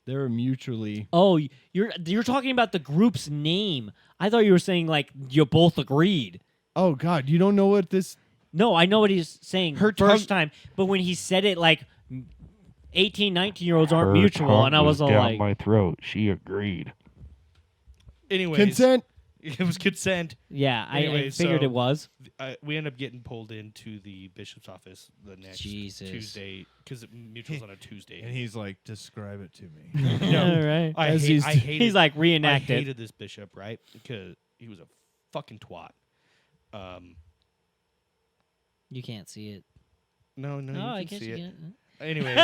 They're mutually. Oh, you're talking about the group's name. I thought you were saying like you both agreed. Oh God, you don't know what this? No, I know what he's saying Her first tongue- time, but when he said it like 18, 19-year-olds aren't mutual, and I was all like, my throat. She agreed. Anyways, Consent. It was consent. yeah, I Anyways, figured so, it was. We ended up getting pulled into the bishop's office the next Jesus. Tuesday because mutual's on a Tuesday. And he's like, describe it to me. No, All right. I As hated, he's like, I reenact it. hated this bishop, right? Because he was a fucking twat. You can't see it. No, you I can guess see you it. can. Anyways,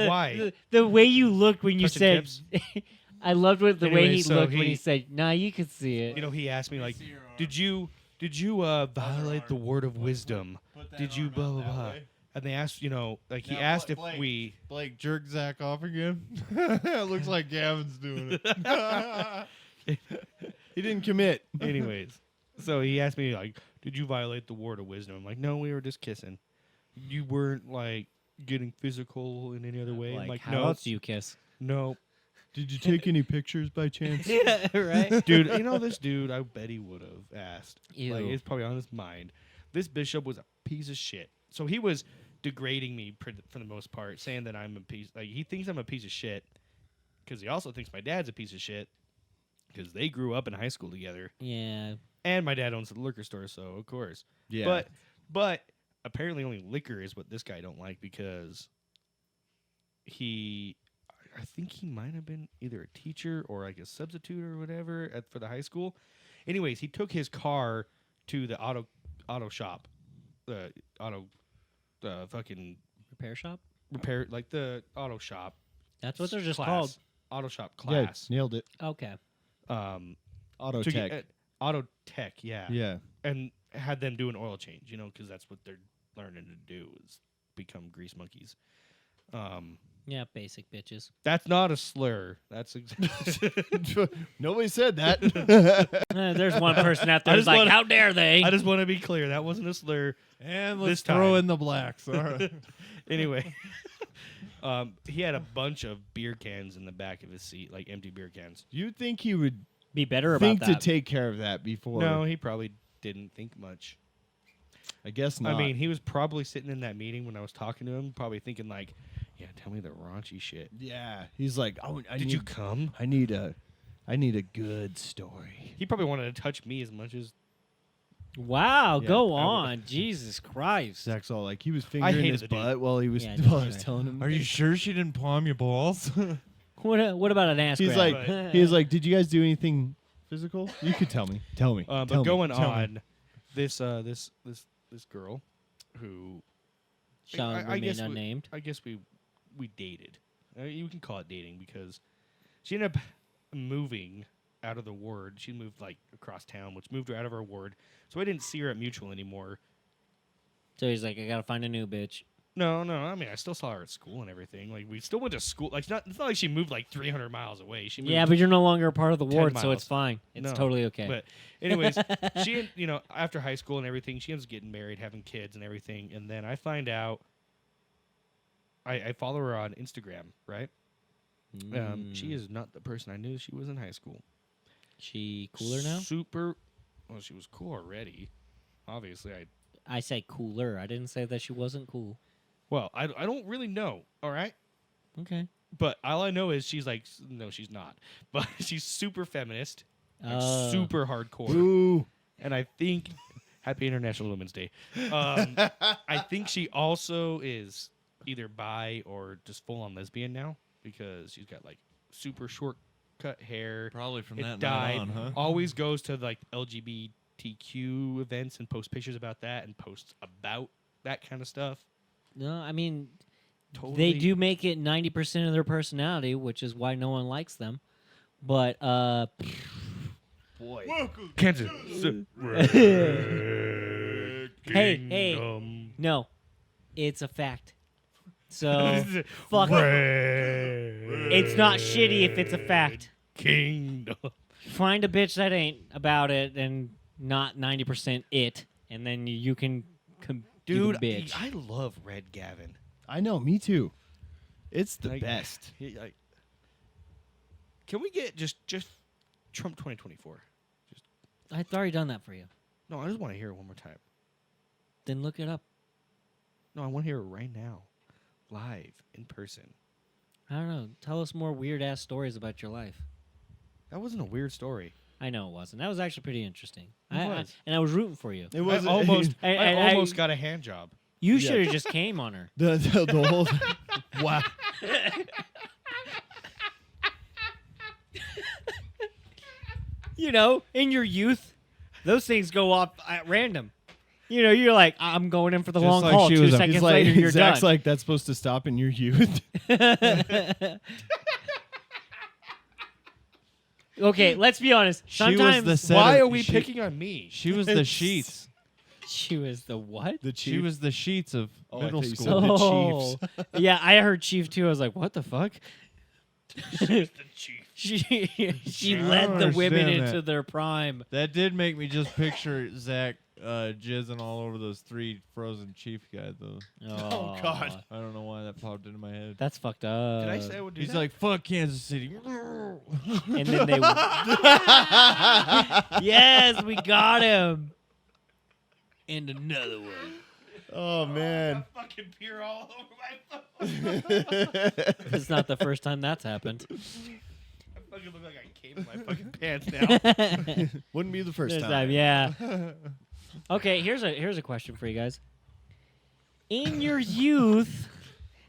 why? The way you looked when you Touching said, I loved what the way Anyway, he so looked when he he- said, "Nah, you could see it." You know, he asked me like, "Did you violate the word of wisdom? Did you blah blah blah?" And they asked, like he asked if we. Blake jerked Zach off again. It looks like Gavin's doing it. He didn't commit. Anyways, so he asked me like, "Did you violate the word of wisdom?" I'm like, "No, we were just kissing. You weren't like getting physical in any other way." I'm Like, like, how "No, else do you kiss? no, Did you take any pictures by chance? Yeah, right. dude. This dude, I bet he would have asked. Like, Ew. it's probably on his mind. This bishop was a piece of shit. So he was degrading me for the most part, saying that I'm a piece. Like he thinks I'm a piece of shit because he also thinks my dad's a piece of shit because they grew up in high school together. Yeah. And my dad owns a liquor store, so of course. Yeah. But apparently only liquor is what this guy don't like because I think he might have been either a teacher or like a substitute or whatever for the high school. Anyways, he took his car to the auto shop, the fucking Repair shop. repair, like the auto shop. That's what they're just class. called. Auto shop Yeah, class. nailed it. Okay. Auto to tech. get- auto tech, yeah. Yeah. And had them do an oil change, because that's what they're learning to do is become grease monkeys. Yeah, basic bitches. That's not a slur. That's Nobody said that. There's one person out there who's like, how dare they? I just want to be clear. That wasn't a slur. And this let's time. throw in the blacks. All right. Anyway, he had a bunch of beer cans in the back of his seat, like empty beer cans. You'd think he would be better about think that. to take care of that before. No, he probably didn't think much. I guess not. I mean, he was probably sitting in that meeting when I was talking to him, probably thinking like, "Yeah, tell me the raunchy shit." Yeah, he's like, "Oh, Did you come? I need a good story." He probably wanted to touch me as much as. Wow, Yeah, go I would- on. Jesus Christ. Zach's all like, he was fingering hated his the dude. butt while he was Yeah, while I that's was right. telling him. Are you sure she didn't palm your balls? What about an ass He's grab? like, he's like, did you guys do anything physical? You could tell me. Tell me. But Tell me. going Tell me. on, this girl who Shall remain guess unnamed. I guess we dated. You can call it dating because she ended up moving out of the ward. She moved like across town, which moved her out of our ward. So I didn't see her at Mutual anymore. So he's like, I gotta find a new bitch. No. I mean, I still saw her at school and everything. Like we still went to school. Like it's not like she moved like 300 miles away. She moved Yeah, but you're no longer a part of the 10 ward, so miles. it's fine. It's No, totally okay. But anyways, she, after high school and everything, she ends up getting married, having kids and everything. And then I find out, I follow her on Instagram, right? She is not the person I knew she was in high school. She cooler now? Well, she was cool already. Obviously, I say cooler. I didn't say that she wasn't cool. Well, I don't really know, all right? Okay. But all I know is she's like, no, she's not. But she's super feminist, like Oh. super hardcore. Ooh. And I think, Happy International Women's Day. I think she also is either bi or just full-on lesbian now because she's got like super short cut hair. Probably from it that night dyed. on, huh? Always goes to like LGBTQ events and posts pictures about that and posts about that kind of stuff. No, I mean, Totally. they do make it 90% of their personality, which is why no one likes them. But, boy. Welcome Kansas. hey, no, it's a fact. So, fuck it. It's not shitty if it's a fact. Kingdom. Find a bitch that ain't about it and not 90% it, and then you can Dude, bitch. I love Red Gavin. I know, me too. It's the Like, best. Can we get just Trump 2024? I've already done that for you. No, I just want to hear it one more time. Then look it up. No, I want to hear it right now, live, in person. I don't know. Tell us more weird ass stories about your life. That wasn't a weird story. I know it wasn't. That was actually pretty interesting. It was. And I was rooting for you. It was I almost I- got a hand job. You Yeah. should have just came on her. The whole wow. You know, in your youth, those things go off at random. You know, you're like, I'm going in for the Just long like haul. she 2 was a- seconds He's like, later, you're Zach's done. like, that's supposed to stop in your youth. Okay, let's be honest. She was Sometimes the set Why of- are we she- picking on me? She was the sheets. she was the what? The She chief. was the sheets of Oh, I middle thought you said school. the Oh, Chiefs. yeah, I heard Chief too. I was like, what the fuck? the chief. She I led don't the women understand into that. their prime. That did make me just picture Zach jizzing all over those 3 frozen chief guys, though. Oh, God. I don't know why that popped into my head. That's fucked up. Did I say I would do He's that? like, fuck Kansas City. And then they yes, we got him. And another one. Oh man. Fucking beer all over my phone. It's not the first time that's happened. I fucking look like I came in my fucking pants now. Wouldn't be the first This time. yeah. Okay, here's a question for you guys. In your youth,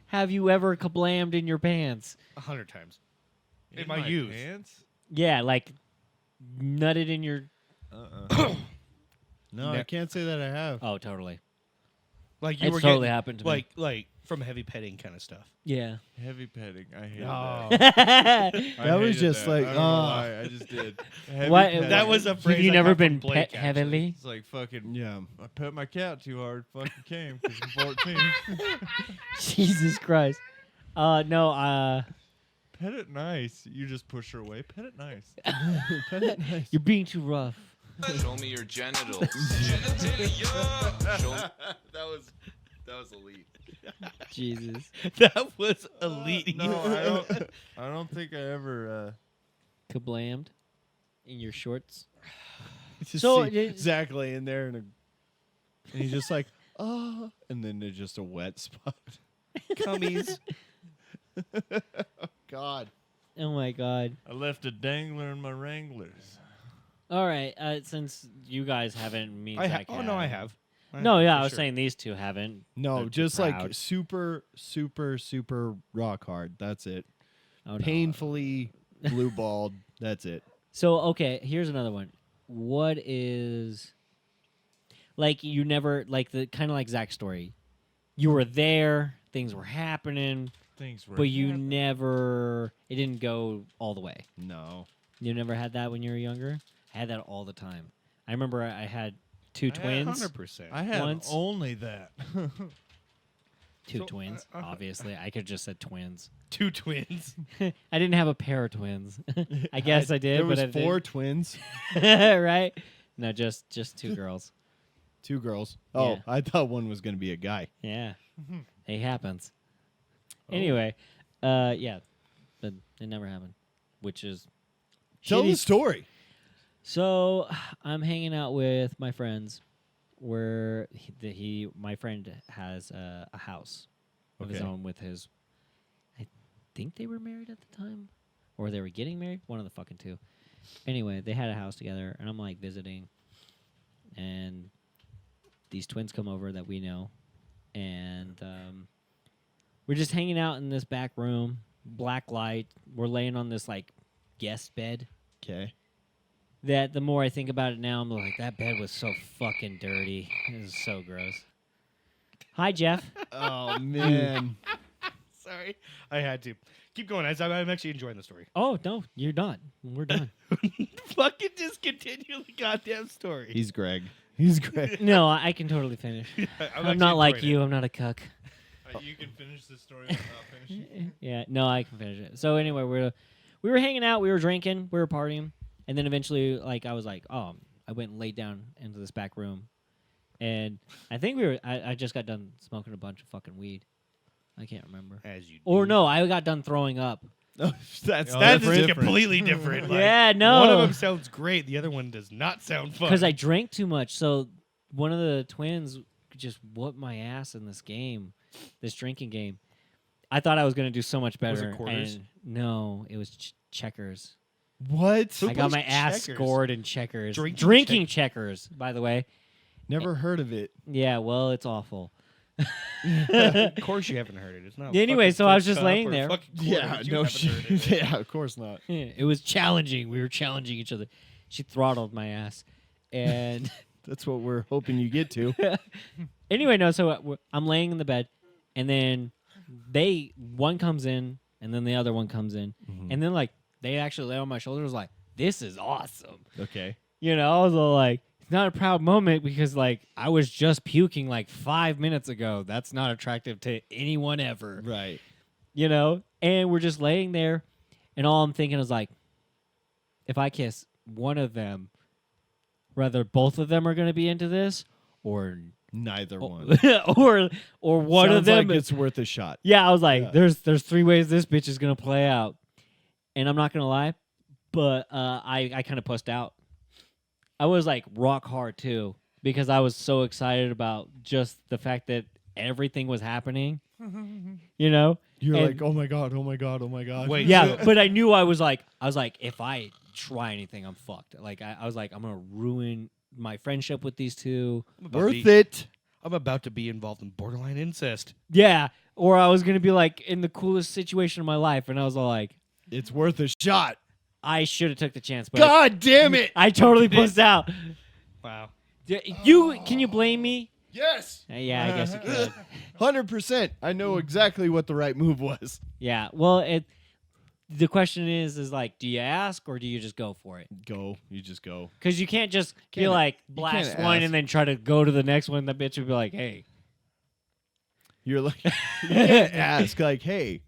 have you ever kablammed in your pants? 100 times. In my youth. Pants? Yeah, like nutted in your. No, I can't say that I have. Oh, totally. Like you It's were totally getting, happened to me. like from heavy petting kind of stuff. Yeah. Heavy petting. I hate Oh. that. That was hated just that. like, I don't know why. I just did. Heavy What? petting. That was a Have phrase you I never got from been Blake, pet actually. heavily? It's like fucking. Yeah. I pet my cat too hard. Fucking came because I'm 14. Jesus Christ. No. Pet it nice. You just push her away. Pet it nice. Pet it nice. You're being too rough. Show me your genitals. Genitalia. Show That was elite. Jesus. That was elite. No, I don't think I ever. Kablammed in your shorts. Just So see Zachary in there, and he's just like, oh, and then there's just a wet spot. Cummies. Oh, God. Oh my God. I left a dangler in my Wranglers. All right. Since you guys haven't, means I Oh no, I have. No, yeah, for I was sure. saying these two haven't. No, They're just too like proud. super, super, super rock hard. That's it. Oh, no. Painfully blue balled. That's it. So okay, here's another one. What is like you never like the kind of like Zach's story? You were there, things were happening, but you never. It didn't go all the way. No, you never had that when you were younger. I had that all the time. I remember I had two twins. 100%. I had once. only that. Two twins. Obviously, I could have just said twins. Two twins. I didn't have a pair of twins. I guess I did. There was but I 4 didn't. twins. Right? No, just 2 girls. 2 girls. Oh, Yeah. I thought one was going to be a guy. Yeah, it happens. Anyway, yeah, but it never happened, which is Tell the shitty. story. So I'm hanging out with my friends, where my friend has a house of his Okay. own with his. I think they were married at the time, or they were getting married. One of the fucking two. Anyway, they had a house together, and I'm like visiting, and these twins come over that we know, and we're just hanging out in this back room, black light. We're laying on this like guest bed. Okay. That the more I think about it now, I'm like, that bed was so fucking dirty. It was so gross. Hi, Jeff. Oh man. Sorry, I had to keep going. I'm actually enjoying the story. Oh no, you're done. We're done. Fucking just continue the goddamn story. He's Greg. He's Greg. No, I can totally finish. I'm I'm not like actually you. I'm not a cuck. You can finish the story without finishing. Yeah, no, I can finish it. So anyway, we were hanging out, we were drinking, we were partying, and then eventually, like, I was like, oh, I went and laid down into this back room, and I think I just got done smoking a bunch of fucking weed. I can't remember. As you Or do. no, I got done throwing up. That's That is different. completely different. Like, Yeah, no. One of them sounds great. The other one does not sound fun. Because I drank too much. So one of the twins just whooped my ass in this game, this drinking game. I thought I was going to do so much better. Was it quarters? and no, it was checkers. What? I got my ass checkers? scored in checkers. Drinking checkers, by the way. Never heard of it. Yeah, well, it's awful. Of course you haven't heard it. It's not. Anyway, fucking so I was First just Cup laying or there. fucking Yeah, Quarters. You no haven't heard shit. it. Yeah, of course not. It was challenging. We were challenging each other. She throttled my ass. And That's what we're hoping you get to. anyway, no, so I'm laying in the bed, and then one comes in, and then the other one comes in. And then, like, they actually lay on my shoulders, like, this is awesome. Okay. You know, I was all like, it's not a proud moment because, like, I was just puking like 5 minutes ago. That's not attractive to anyone ever. Right. You know? And we're just laying there, and all I'm thinking is, like, if I kiss one of them, whether both of them are going to be into this or Neither one. or one of Sounds them. like it's worth a shot. Yeah, I was like, Yeah. there's 3 ways this bitch is going to play out. And I'm not going to lie, but I kind of pussed out. I was like rock hard too because I was so excited about just the fact that everything was happening. You know? You're And- like, oh my god, oh my god, oh my god. Wait, yeah, but I knew I was like, if I try anything, I'm fucked. Like I was like, I'm gonna ruin my friendship with these two. Worth it. I'm about to be involved in borderline incest. Yeah, or I was gonna be like in the coolest situation of my life, and I was all like, It's worth a shot. I should have took the chance, but God damn it. I totally pussed out. Wow. Can you blame me? Yes. Yeah, I guess you could. 100%. I know exactly what the right move was. Yeah, well, the question is like, do you ask or do you just go for it? Go. You just go. Because you can't just be Can't- like you blast can't one ask. and then try to go to the next one. That bitch would be like, hey. You're like, you can't ask, like, hey,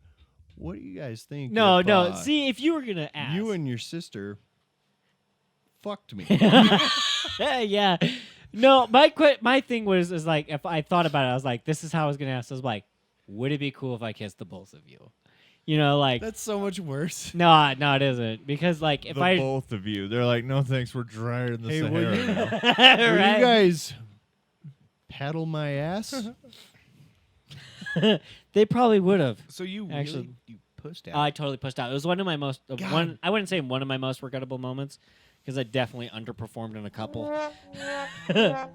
What do you guys think? No, if, no. See, if you were gonna ask, you and your sister fucked me. yeah. No, my thing is like if I thought about it, I was like, this is how I was gonna ask. I was like, would it be cool if I kissed the both of you? You know, like That's so much worse. no, it isn't because like if I both of you, they're like, no thanks, we're drier than the Hey, will Sahara. you, now." will Right? you guys paddle my ass? they probably would have. So you actually really you pushed out. I totally pushed out. It was one of my most one. I wouldn't say one of my most regrettable moments because I definitely underperformed in a couple. But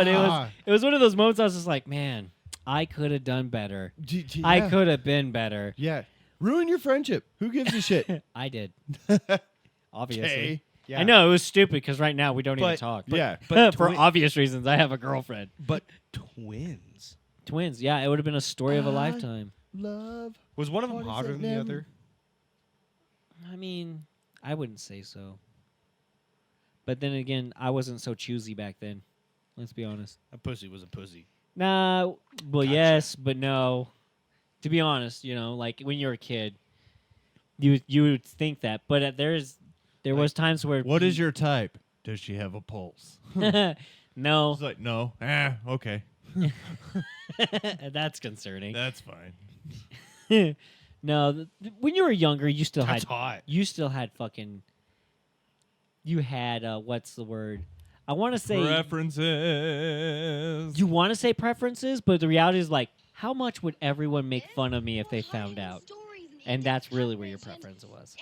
it was one of those moments I was just like, man, I could have done better. I yeah. could have been better. Yeah. Ruin your friendship. Who gives a shit? I did. Obviously. Okay. Yeah. I know it was stupid because right now we don't even But- talk. yeah. but for twi- obvious reasons, I have a girlfriend. But twins. Twins, yeah, it would have been a story of a lifetime. Love. Was one of them What is hotter it than the now? other? I mean, I wouldn't say so. But then again, I wasn't so choosy back then. Let's be honest. A pussy was a pussy. Nah, well, yes, but no. To be honest, you know, like when you're a kid, you would think that, but there was times where What is your type? Does she have a pulse? no. It's like, no. Okay. That's concerning. That's fine. No, when you were younger, you still That's had hot. you still had fucking you had what's the word? I want to say Preferences. you want to say preferences, but the reality is like how much would everyone make fun of me if they found out? And that's really where your preference was.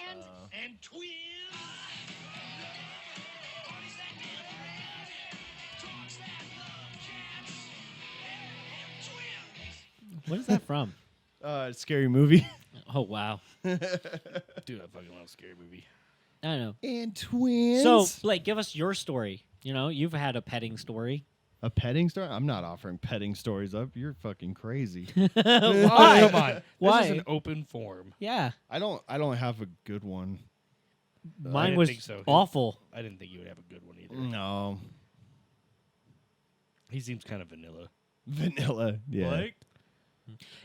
What is that from? Scary movie. Oh wow. Dude, I fucking love Scary Movie. I don't know. And twins. So, Blake, give us your story. You know, you've had a petting story. a petting story? I'm not offering petting stories up. You're fucking crazy. Why? Come on. Why? This is an open forum. Yeah. I don't have a good one. I Mine didn't was think so. awful. I didn't think you would have a good one either. No. He seems kind of vanilla. Vanilla. Yeah. Blake?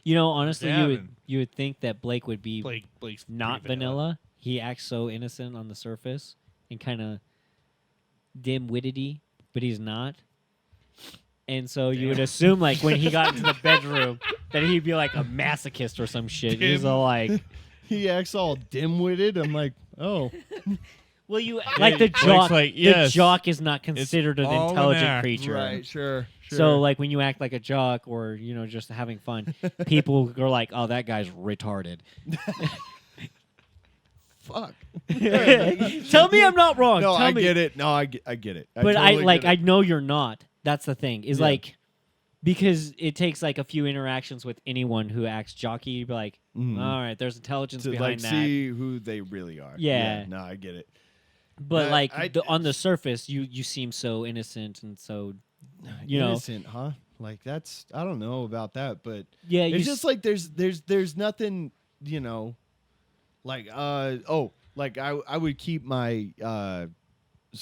You know, honestly, Gavin. you would think that Blake would be Blake's not pretty vanilla. He acts so innocent on the surface and kind of dim-wittedy, but he's not. And so you would assume, like, when he got into the bedroom, that he'd be like a masochist or some shit. He's all like, He acts all dim-witted. I'm like, oh. well, you like the Blake's jock. like, The yes, jock is not considered an all an intelligent act. creature. Right, sure. So, like, when you act like a jock or, you know, just having fun, people are like, oh, that guy's retarded. Fuck. Tell me I'm not wrong. No, Tell I me. get it. No, I get it. But totally get it. I know you're not. That's the thing. Is Yeah. like, because it takes like a few interactions with anyone who acts jockey. You'd be like, Mhm. all right, there's intelligence to behind like that. see who they really are. Yeah. No, I get it. But No, like I- on the surface, you seem so innocent and so, you know. Innocent, huh? Like that's I don't know about that, but Yeah, you it's s- just like there's nothing, you know, like like I would keep my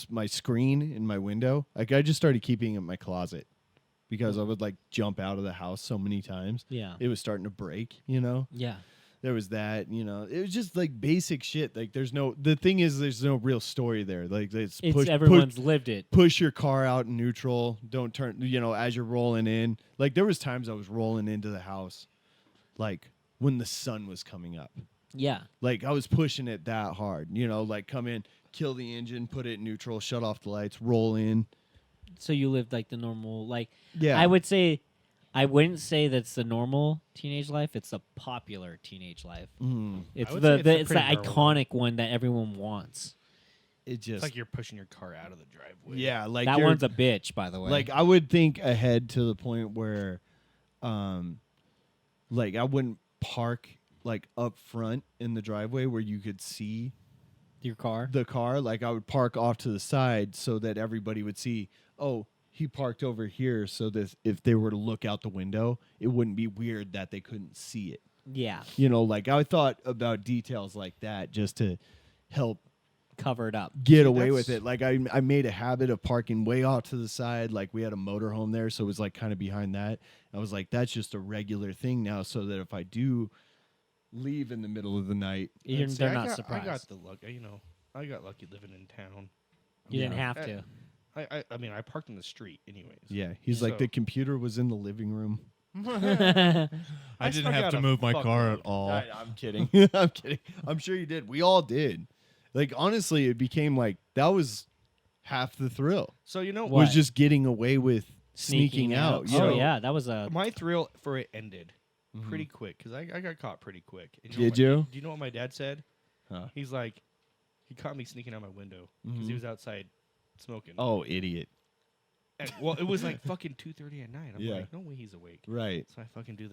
my screen in my window. Like I just started keeping it in my closet because I would like jump out of the house so many times. Yeah. It was starting to break, you know? Yeah. There was that, you know. It was just like basic shit. Like there's no real story there. Like it's everyone's lived it. Push your car out in neutral. Don't turn, you know, as you're rolling in. Like there was times I was rolling into the house like when the sun was coming up. Yeah. Like I was pushing it that hard, you know, like come in, kill the engine, put it in neutral, shut off the lights, roll in. So you lived like the normal, like, Yeah. I wouldn't say that's the normal teenage life. It's a popular teenage life. Mm. It's I would the, say the it's a it's the pretty normal iconic one that everyone wants. It just It's like you're pushing your car out of the driveway. yeah, like That you're- one's a bitch, by the way. Like I would think ahead to the point where, like I wouldn't park like up front in the driveway where you could see your car. the car. Like I would park off to the side so that everybody would see. Oh, he parked over here, so that if they were to look out the window, it wouldn't be weird that they couldn't see it. Yeah. You know, like I thought about details like that just to help covered up. get away with it. Like I made a habit of parking way off to the side. Like we had a motorhome there, so it was like kind of behind that. I was like, that's just a regular thing now, so that if I do leave in the middle of the night, They're not I surprised. got the luck. I got lucky living in town. You didn't have to. I mean, I parked in the street anyways. yeah, he's like, So- the computer was in the living room. I didn't snuck have out to a move my fuck car load. at all. I'm kidding. I'm kidding. I'm sure you did. We all did. Like honestly, it became like that was half the thrill. So you know Was just getting away with sneaking out. Oh So- yeah, that was a. my thrill for it ended pretty quick because I got caught pretty quick. And Did what you? Do you know what my dad said? Huh. He's like, he caught me sneaking out my window because he Mhm. was outside smoking. Oh, idiot. And, well, it was like fucking 2:30 at night. I'm Yeah. like, no way he's awake. Right. So I fucking do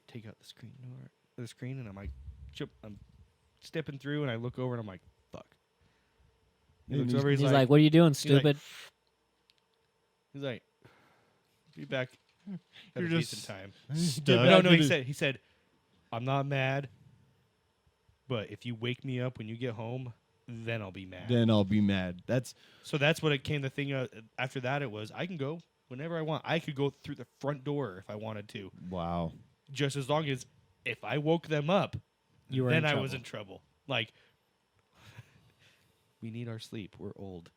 take out the screen, and I'm like, I'm stepping through, and I look over, and I'm like, fuck. He And looks he's- over, He's like, "What are you doing, he's like- stupid?" He's like, be back at You're a just decent time. stuck. No, he said, I'm not mad, but if you wake me up when you get home, then I'll be mad. Then I'll be mad. That's So that's what it came. The thing after that, it was I can go whenever I want. I could go through the front door if I wanted to, wow. just as long as if I woke them up, You were then in I was trouble. in trouble. Like, we need our sleep. We're old.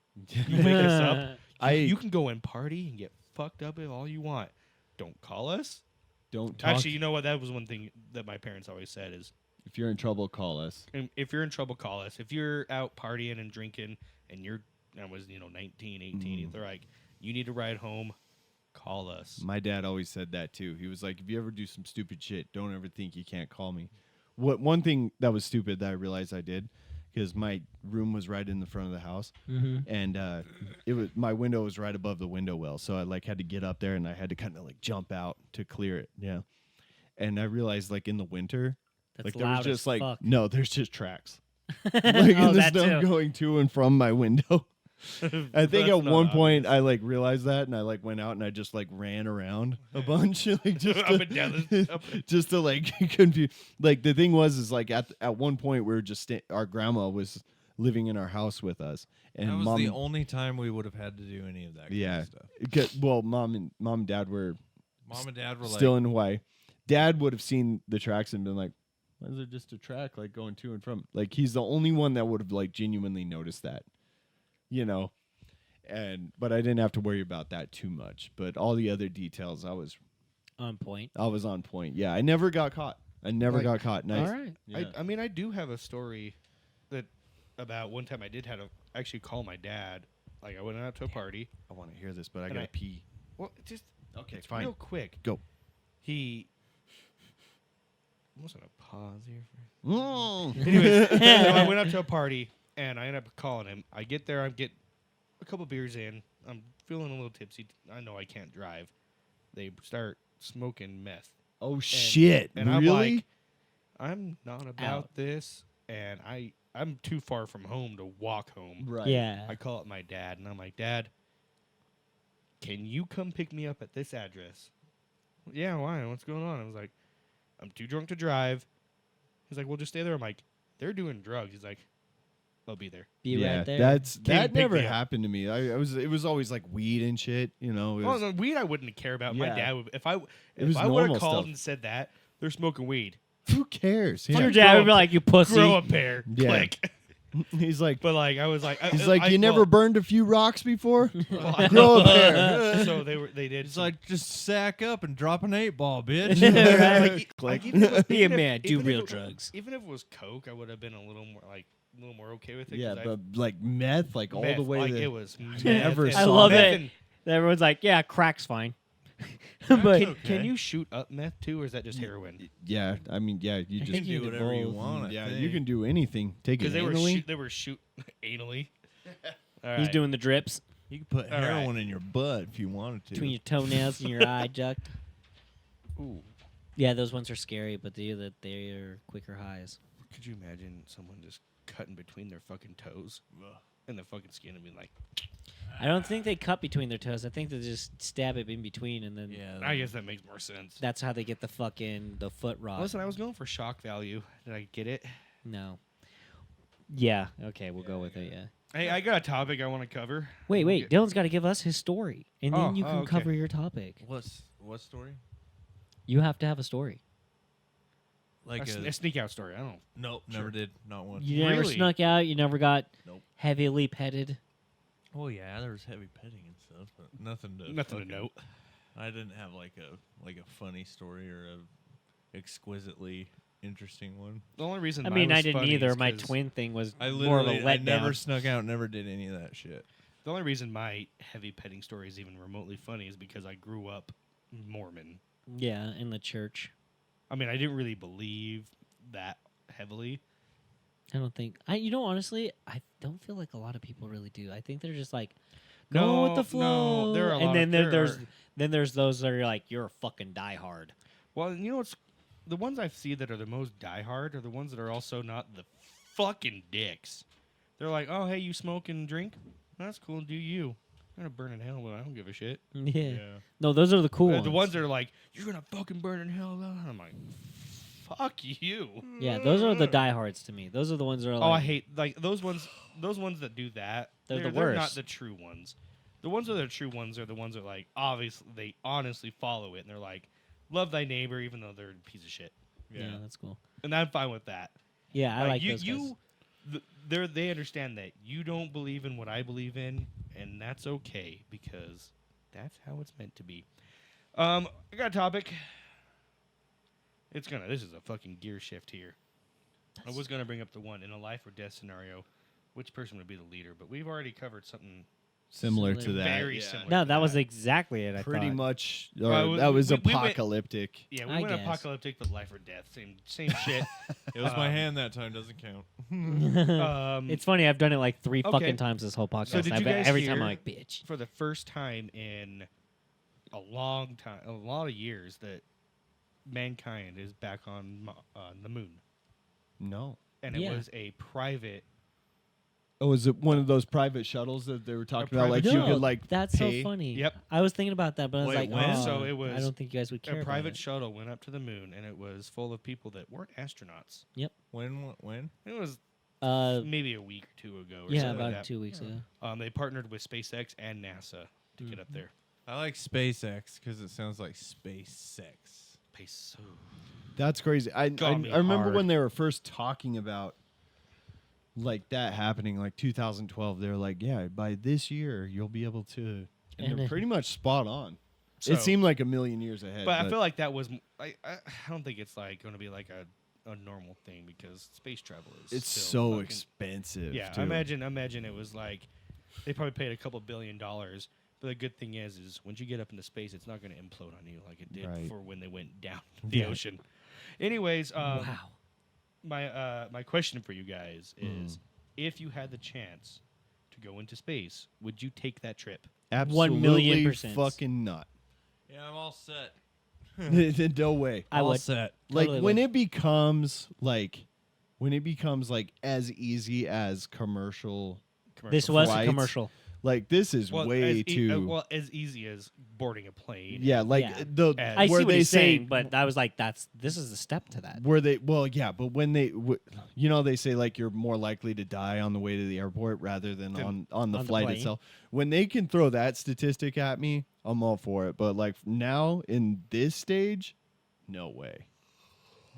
You wake us up. You can go and party and get fucked up if all you want. Don't call us. Don't talk. Actually, you know what? That was one thing that my parents always said is, If you're in trouble, call us. if you're in trouble, call us. If you're out partying and drinking and I was 19, 18, they're like, you need to ride home, call us. My dad always said that too. He was like, if you ever do some stupid shit, don't ever think you can't call me. One thing that was stupid that I realized I did, because my room was right in the front of the house, and it was my window was right above the window well, so I like had to get up there and I had to kind of like jump out to clear it. Yeah, and I realized like in the winter, That's like there was loud just as like fuck. no, there's just tracks, like in Oh, the that snow too. going to and from my window. I think That's at not one point obvious. I like realized that, and I like went out and I just like ran around a bunch, like just Up to, and down up and- just to like confuse. Like the thing was like at one point we were just our grandma was living in our house with us, and That was mom. the only time we would have had to do any of that yeah, kind of stuff. well, mom and dad were Mom and Dad were still like, in Hawaii. Dad would have seen the tracks and been like, "Why is there just a track like going to and from?" Like he's the only one that would have like genuinely noticed that, you know. But I didn't have to worry about that too much. But all the other details, I was On point. on point. Yeah, I never got caught. Like, got caught. Nice. All right. Yeah. I mean, I do have a story that about one time I did have to actually call my dad. Like I went out to a party. I want to hear this, but I And gotta pee. Well, just Okay, it's fine. real quick. Go. I'm just gonna pause here. Mm. Anyways, so I went up to a party and I ended up calling him. I get there, I get a couple beers in. I'm feeling a little tipsy. I know I can't drive. They start smoking meth. Oh shit! And I'm Really? like, I'm not about this, and I'm too far from home to walk home. Right. Yeah. I call up my dad, and I'm like, Dad, can you come pick me up at this address? Yeah, why? What's going on? I was like, I'm too drunk to drive. He's like, well, just stay there. I'm like, they're doing drugs. He's like, I'll be there. Be yeah, right there. that pick never me up. happened to me. It was always like weed and shit. You know. It Well, was, no, weed I wouldn't care about. My Yeah. dad would, if was I would normal have called stuff. and said that they're smoking weed. who cares? Your Yeah. dad would be like, "You pussy." Grow a pair. Yeah. Click. He's like, But like I was like, he's like, you never burned a few rocks before? I Grow know. a pair. So they did. it's like, just sack up and drop an 8-ball, bitch. Click. Be a man, do real drugs. Even if it was coke, I would have been a little more okay with it. Yeah, 'cause but like meth, like all the meth, way like that it was. Meth never and- saw I love meth it. and- Everyone's like, "Yeah, crack's fine." But Can you shoot up meth too, or is that just heroin? Yeah, I mean, yeah, you just can do whatever you both, want, and I Yeah, you think. can do anything. Take it Because anally. they were shoot anally. All he's right. doing the drips You could put All right. heroin in your butt if you wanted to. between your toenails and your eye duct. Ooh. Yeah, those ones are scary, but they're quicker highs. Could you imagine someone just cutting between their fucking toes and the fucking skin and being like, I don't think they cut between their toes. I think they just stab it in between, and then Yeah. I guess that makes more sense. that's how they get the foot rod. Listen, I was going for shock value. Did I get it? No. Yeah. Okay, we'll go with it. Yeah. Hey, I got a topic I want to cover. Wait. Dylan's got to give us his story, and then you can okay. cover your topic. What story? You have to have a story. Like a sneak out story. I don't. Nope, never did. Not one. You never snuck out. You never got heavily petted. Oh yeah, there was heavy petting and stuff, but nothing to note. I didn't have like a funny story or a exquisitely interesting one. The only reason I mean, I was didn't funny either. is My 'cause twin thing was I more of a literally letdown. never snuck out, never did any of that shit. The only reason my heavy petting story is even remotely funny is because I grew up Mormon. Yeah, in the church. I mean, I didn't really believe that heavily. I don't think honestly, I don't feel like a lot of people really do. I think they're just like go with the flow. No, there are a lot and then of, there's those that are like you're a fucking diehard. Well, you know what's the ones I see that are the most diehard are the ones that are also not the fucking dicks. They're like, oh hey, you smoke and drink? That's cool. Do you? I'm gonna burn in hell, but I don't give a shit. Yeah. No, those are the cool ones. The ones that are like, you're gonna fucking burn in hell. I'm like, fuck you. Yeah, those are the diehards to me. Those are the ones that are like, Oh, I hate like those ones. Those ones that do that. They're the They're not worst. the true ones. The ones that are the true ones are the ones that like obviously they honestly follow it and they're like, love thy neighbor even though they're a piece of shit. Yeah, that's cool. And I'm fine with that. Yeah, I like you. those guys. They understand that you don't believe in what I believe in, and that's okay because that's how it's meant to be. I got a topic. This is a fucking gear shift here. I was gonna bring up the one in a life or death scenario, which person would be the leader, but we've already covered something Similar to that. very similar. No, to that was exactly it. I Pretty thought. much. Well, Or that was we went- apocalyptic. Yeah, we I went guess. apocalyptic, but life or death, same shit. It was my hand that time, doesn't count. It's funny. I've done it like 3 okay. fucking times this whole podcast. So did you guys every hear time I'm like, bitch. for the first time in a long time, a lot of years, that mankind is back on the moon, No. and it Yeah. was a private. Oh, was it one of those private shuttles that they were talking about? Like private you No, could like that's pay? so funny. Yep. I was thinking about that, but I was Wait, like, when? oh, So it was I don't think you guys would care. A about private it. shuttle went up to the moon, and it was full of people that weren't astronauts. When? It was Uh, maybe a week or two ago. Or yeah, something about like that. 2 weeks ago. They partnered with SpaceX and NASA to get up there. I like SpaceX because it sounds like space sex. That's crazy. I Got me remember hard. when they were first talking about like that happening, like 2012. They were like, "Yeah, by this year you'll be able to," and they're pretty much spot on. So- it seemed like a million years ahead. But I feel like that was. I don't think it's like going to be like a normal thing because space travel is. it's still so fucking- expensive. Yeah, too. imagine it was like they probably paid a couple $1 billion. But the good thing is once you get up into space, it's not going to implode on you like it did Right. for when they went down the Yeah. ocean. Anyways, Wow. my question for you guys is: if you had the chance to go into space, would you take that trip? Absolutely 1,000,000%. fucking not. Yeah, I'm all set. No way. I all would. set. Like Totally when would. it becomes like as easy as commercial. This was a flights, commercial. Like this is way too. well as easy as boarding a plane. yeah, like Yeah. the As- I see where what they he's say, saying, but I was like, this is a step to that. where they but when they they say like you're more likely to die on the way to the airport rather than on the on the flight plane. itself. When they can throw that statistic at me, I'm all for it. But like now in this stage, no way.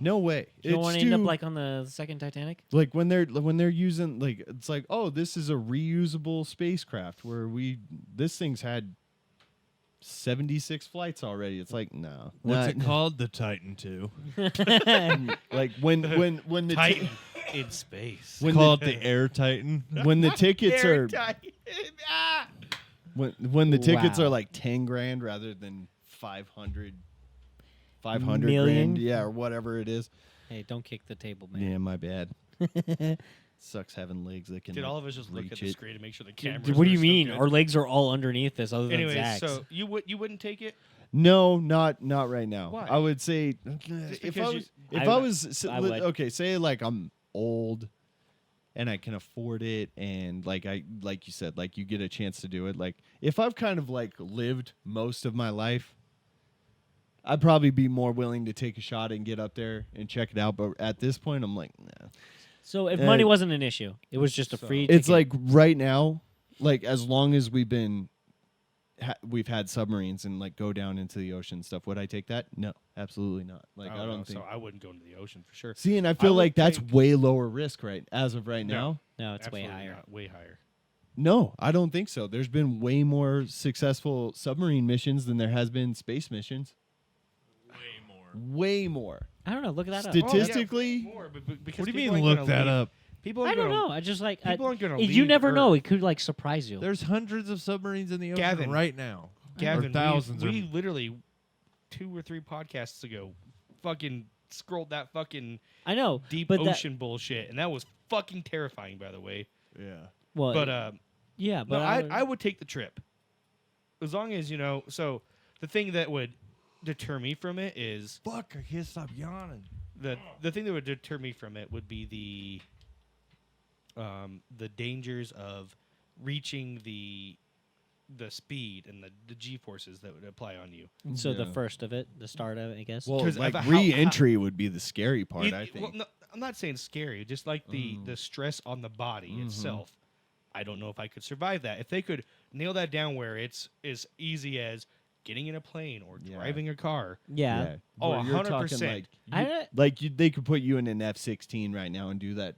No way. You don't It's want to end up too- like on the second Titanic? like when they're using like it's like, oh, this is a reusable spacecraft where this thing's had 76 flights already. It's like, no. What's not- it called? The Titan 2. Like when the Titan in space. when called the, the Air Titan. when the tickets are Titan. when the tickets Wow. are like 10 grand rather than 500 Million? grand, yeah, or whatever it is. Hey, don't kick the table, man. Yeah, my bad. Sucks having legs that can. Did like, all of us just look at reach the it. screen to make sure the Dude, cameras? what do are you still mean? good? Our legs are all underneath this, other than Anyways, Zach's. so you wouldn't take it? No, not right now. Why? I would say if because I you- was if I I would- was I would. okay, say like I'm old and I can afford it and like you said, like you get a chance to do it. Like if I've kind of like lived most of my life, I'd probably be more willing to take a shot and get up there and check it out. But at this point, I'm like, nah. So if And money wasn't an issue, it was just a free. It's ticket. like right now, like as long as we've had submarines and like go down into the ocean and stuff. Would I take that? No, absolutely not. Like I don't know, think. so. I wouldn't go into the ocean for sure. See, and I feel like would that's take- way lower risk, right? As of right now. No, it's way absolutely higher. not, way higher. No, I don't think so. There's been way more successful submarine missions than there has been space missions. Way more. I don't know. Look at that. Statistically, More, but because What do you people mean aren't look gonna that leave- up? People I aren't don't gonna- know. I just like people aren't gonna you leave never know. Earth. It could like surprise you. There's hundreds of submarines in the ocean Gavin, right now. Gavin, or thousands. we literally 2 or 3 podcasts ago fucking scrolled that fucking I know deep but that- ocean bullshit, and that was fucking terrifying, by the way. Yeah. Well, But yeah, but no, I I would take the trip as long as So the thing that would deter me from it is Fuck! I can't stop yawning. the thing that would deter me from it would be the dangers of reaching the speed and the G forces that would apply on you. So the first of it, the start of it, I guess. well, 'Cause like of how- re-entry would be the scary part. I think. Well, no, I'm not saying scary, just like the stress on the body itself. I don't know if I could survive that. If they could nail that down where it's as easy as getting in a plane or driving a car. Yeah. Oh, Where you're talking 100%. Like they could put you in an F-16 right now and do that,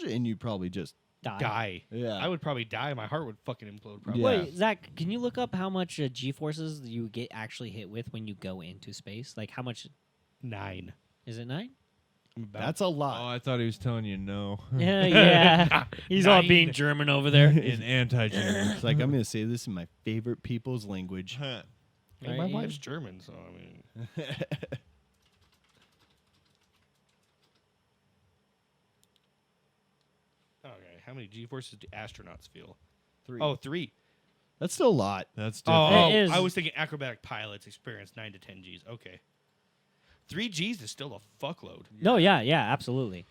and you'd probably just Die. Yeah. I would probably die. My heart would fucking implode. Probably. Wait, Zach, can you look up how much G forces you get actually hit with when you go into space? Like how much? 9. Is it 9? That's a lot. Oh, I thought he was telling you no. Yeah. He's all being 9. German over there. In anti-German. It's like I'm gonna say this in my favorite people's language. Hey, Right, my Ian? wife's German, so I mean. Okay, how many G forces do astronauts feel? 3. Oh, 3. That's still a lot. That's Oh, different. It is. I was thinking acrobatic pilots experience 9 to 10 Gs. Okay. 3 Gs is still a fuckload. No, yeah, absolutely.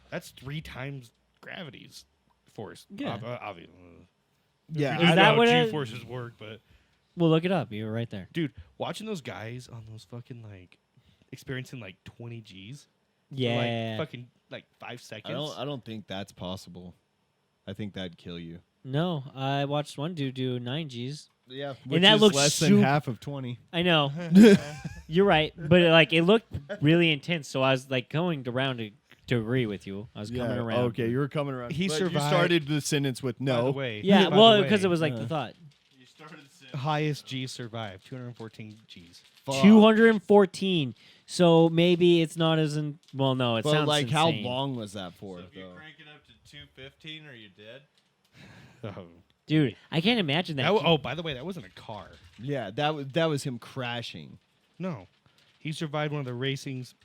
That's 3 times gravity's force. Yeah. Obviously. Yeah, Is I that know what G it- forces work, but Well, look it up. You're right there. dude, watching those guys on those fucking like experiencing like 20 Gs. Yeah. For, like fucking like 5 seconds. I don't think that's possible. I think that'd kill you. No, I watched one dude do 9 Gs. Yeah, and that looks less than super- half of 20. I know. You're right, but it looked really intense. So I was like going around to agree with you. I was coming around. Okay, you were coming around. He But survived- You started the sentence with By no. the way, Yeah, by well, the because it way, was like the thought. highest G survived 214 Gs. Fuck. 214. So maybe it's not as in. Well, no, it But sounds like, how insane. long was that for? So if you though? crank it up to 215, are you dead? Oh. Dude, I can't imagine that. Oh, by the way, that wasn't a car. Yeah, that was him crashing. No, he survived one of the racings.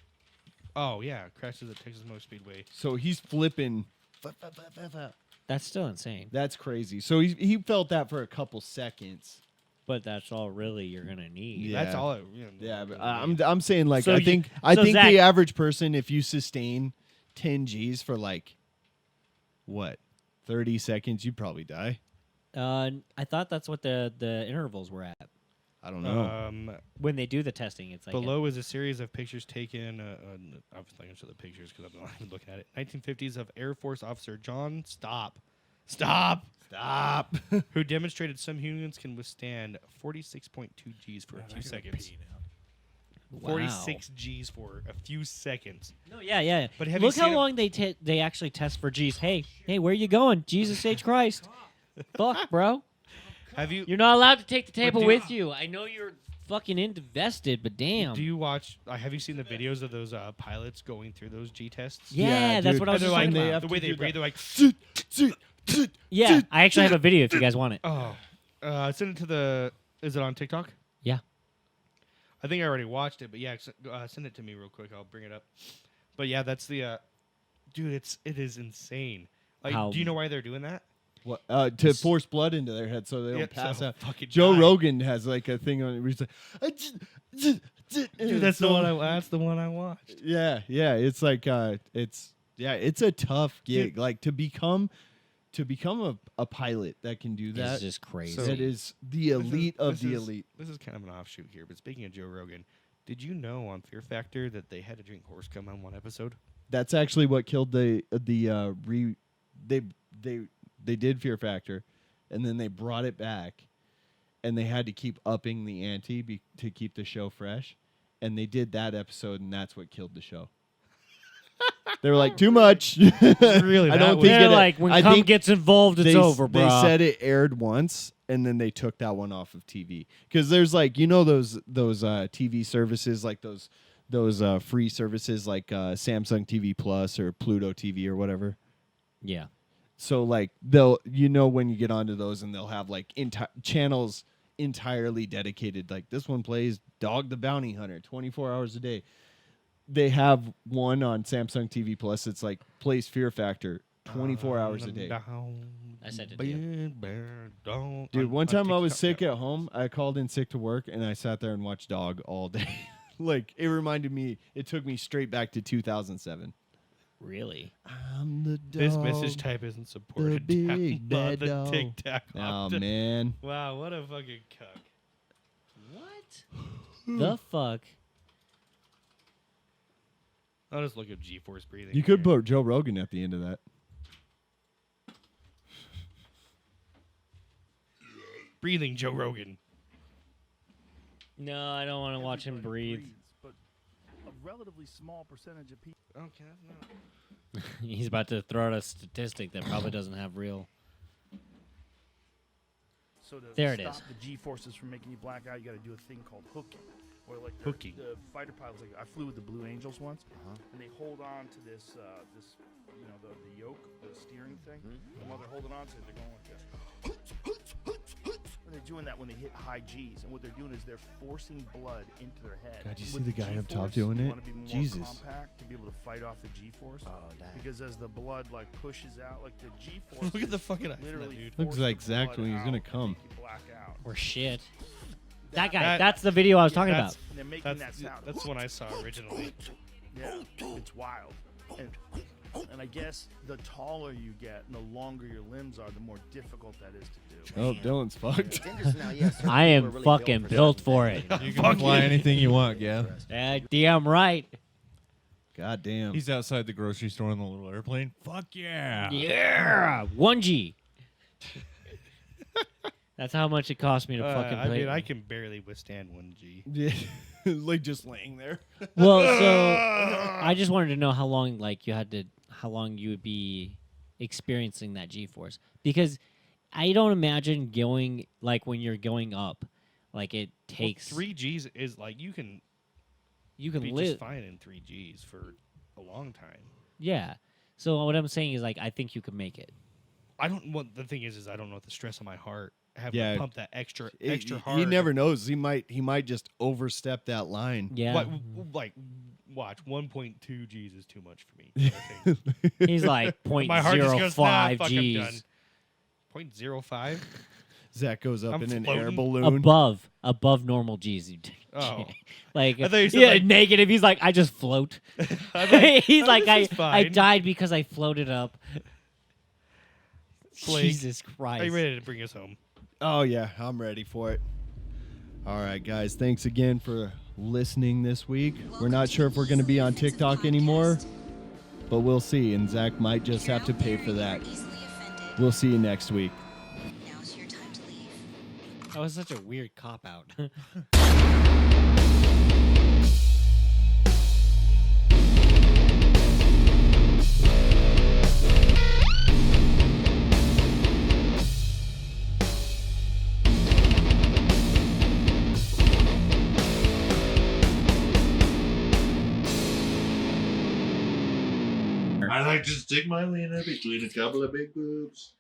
Oh yeah, crashes at Texas Motor Speedway. So he's flipping. That's still insane. That's crazy. So he felt that for a couple seconds. But that's all really you're gonna need. Yeah. That's all. Yeah, but I'm saying like So I you- think so Zach- the average person, if you sustain 10 Gs for like what 30 seconds, you'd probably die. I thought that's what the intervals were at I don't know. when they do the testing. It's like Below is a series of pictures taken. I was not going to show the pictures because I'm not even looking at it. 1950s of Air Force officer John Stop, who demonstrated some humans can withstand 46.2 Gs for a few seconds. Wow. 46 Gs for a few seconds. No, yeah. But have Look you how seen it- long they actually test for G's. Hey, where you going? Jesus H Christ. Fuck, bro. Have you? You're not allowed to take the table do- with you. I know you're fucking invested, but damn. Do you watch? Have you seen the videos of those pilots going through those G tests? Yeah, that's what I was And just they're talking like, about. the way they breathe, they're like. Yeah, I actually have a video if you guys want it. Oh, send it to the. Is it on TikTok? Yeah. I think I already watched it, but yeah, send it to me real quick. I'll bring it up. But yeah, that's the. Dude, it is insane. Like, How- do you know why they're doing that? What to force blood into their head so they don't Yep, pass so out. fucking Joe die. Rogan has like a thing on it where he's like, Dude, that's the one. That's the one I watched. Yeah, it's like it's a tough gig. Like to become a pilot that can do that. It's just crazy. That is the elite of the This is elite. This is kind of an offshoot here, but speaking of Joe Rogan, Did you know on Fear Factor that they had to drink horse cum on one episode? That's actually what killed they did Fear Factor, and then they brought it back, and they had to keep upping the ante to keep the show fresh, and they did that episode, and that's what killed the show. They were like, too much. Really? I don't think They're it. like, when I cum think gets involved, it's over, bro. They said it aired once, and then they took that one off of TV because there's like those TV services like those free services like Samsung TV Plus or Pluto TV or whatever. Yeah. So like they'll when you get onto those and they'll have like channels entirely dedicated, like this one plays Dog the Bounty Hunter 24 hours a day. They have one on Samsung TV Plus. It's like plays Fear Factor 24 hours a day. I said it to you. Dude, one time I was sick at home. I called in sick to work and I sat there and watched Dog all day. Like it reminded me. It took me straight back to 2007. Really? I'm the dog. This message type isn't supported. The big down bad the dog. Tic Tac. Oh man. Wow, what a fucking cuck. What? The fuck? I'll just look up G-force breathing. You could put Joe Rogan at the end of that. Breathing Joe Rogan. No, I don't want to watch him breathe. But a relatively small percentage of people. Okay, that's not. He's about to throw out a statistic that probably doesn't have real. So to There it stop is. the G-forces from making you black out, you got to do a thing called hooking. Where like Hooking. the fighter pilots, like I flew with the Blue Angels once, and they hold on to this, the yoke, the steering thing. And while they're holding on to it, they're going like this. And they're doing that when they hit high G's, and what they're doing is they're forcing blood into their head. God, you see With the guy up top G-force, doing you it? wanna be more Jesus. compact to be able to fight off the G-force. Oh, dang. Because as the blood like pushes out, like the G-force. Look at the fucking eyes on that literally dude. Looks force like the Zach blood when he's gonna out and come. make you black out. Or shit. That guy. That's the video I was talking about. They're making that sound. That's one I saw originally. Yeah, it's wild. And I guess the taller you get and the longer your limbs are, the more difficult that is to do. Oh, Dylan's fucked. I am fucking built for it. You can fly anything you want, Gav. Damn right. God damn. He's outside the grocery store on the little airplane. Fuck yeah. Yeah. 1G. That's how much it cost me to fucking I play. mean, I can barely withstand 1G. Yeah, like just laying there. Well, so I just wanted to know how long you would be experiencing that G-force, because I don't imagine going like when you're going up, like it takes 3Gs is like you can be live just fine in 3Gs for a long time. Yeah. So what I'm saying is like I think you could make it. I don't. Well, the thing is I don't know what the stress on my heart having Yeah. to pump that extra He hard. He never knows. He might just overstep that line. Yeah. Like watch 1.2 Gs is too much for me. I think. He's like My heart just goes, nah, 0.05 fuck, I'm done. Gs. 0.05. Zach goes up I'm in an floating. air balloon. Above normal Gs. Oh. Like I thought you said, yeah, like- negative. He's like I just float. I He's thought like this is I fine. died because I floated up. Blake, Jesus Christ. Are you ready to bring us home? Oh yeah, I'm ready for it. All right, guys. Thanks again for listening this week. We're not sure if we're going to be on TikTok anymore, but we'll see. And Zach might just have to pay for that. We'll see you next week. That was such a weird cop out. I like to stick my wiener between a couple of big boobs.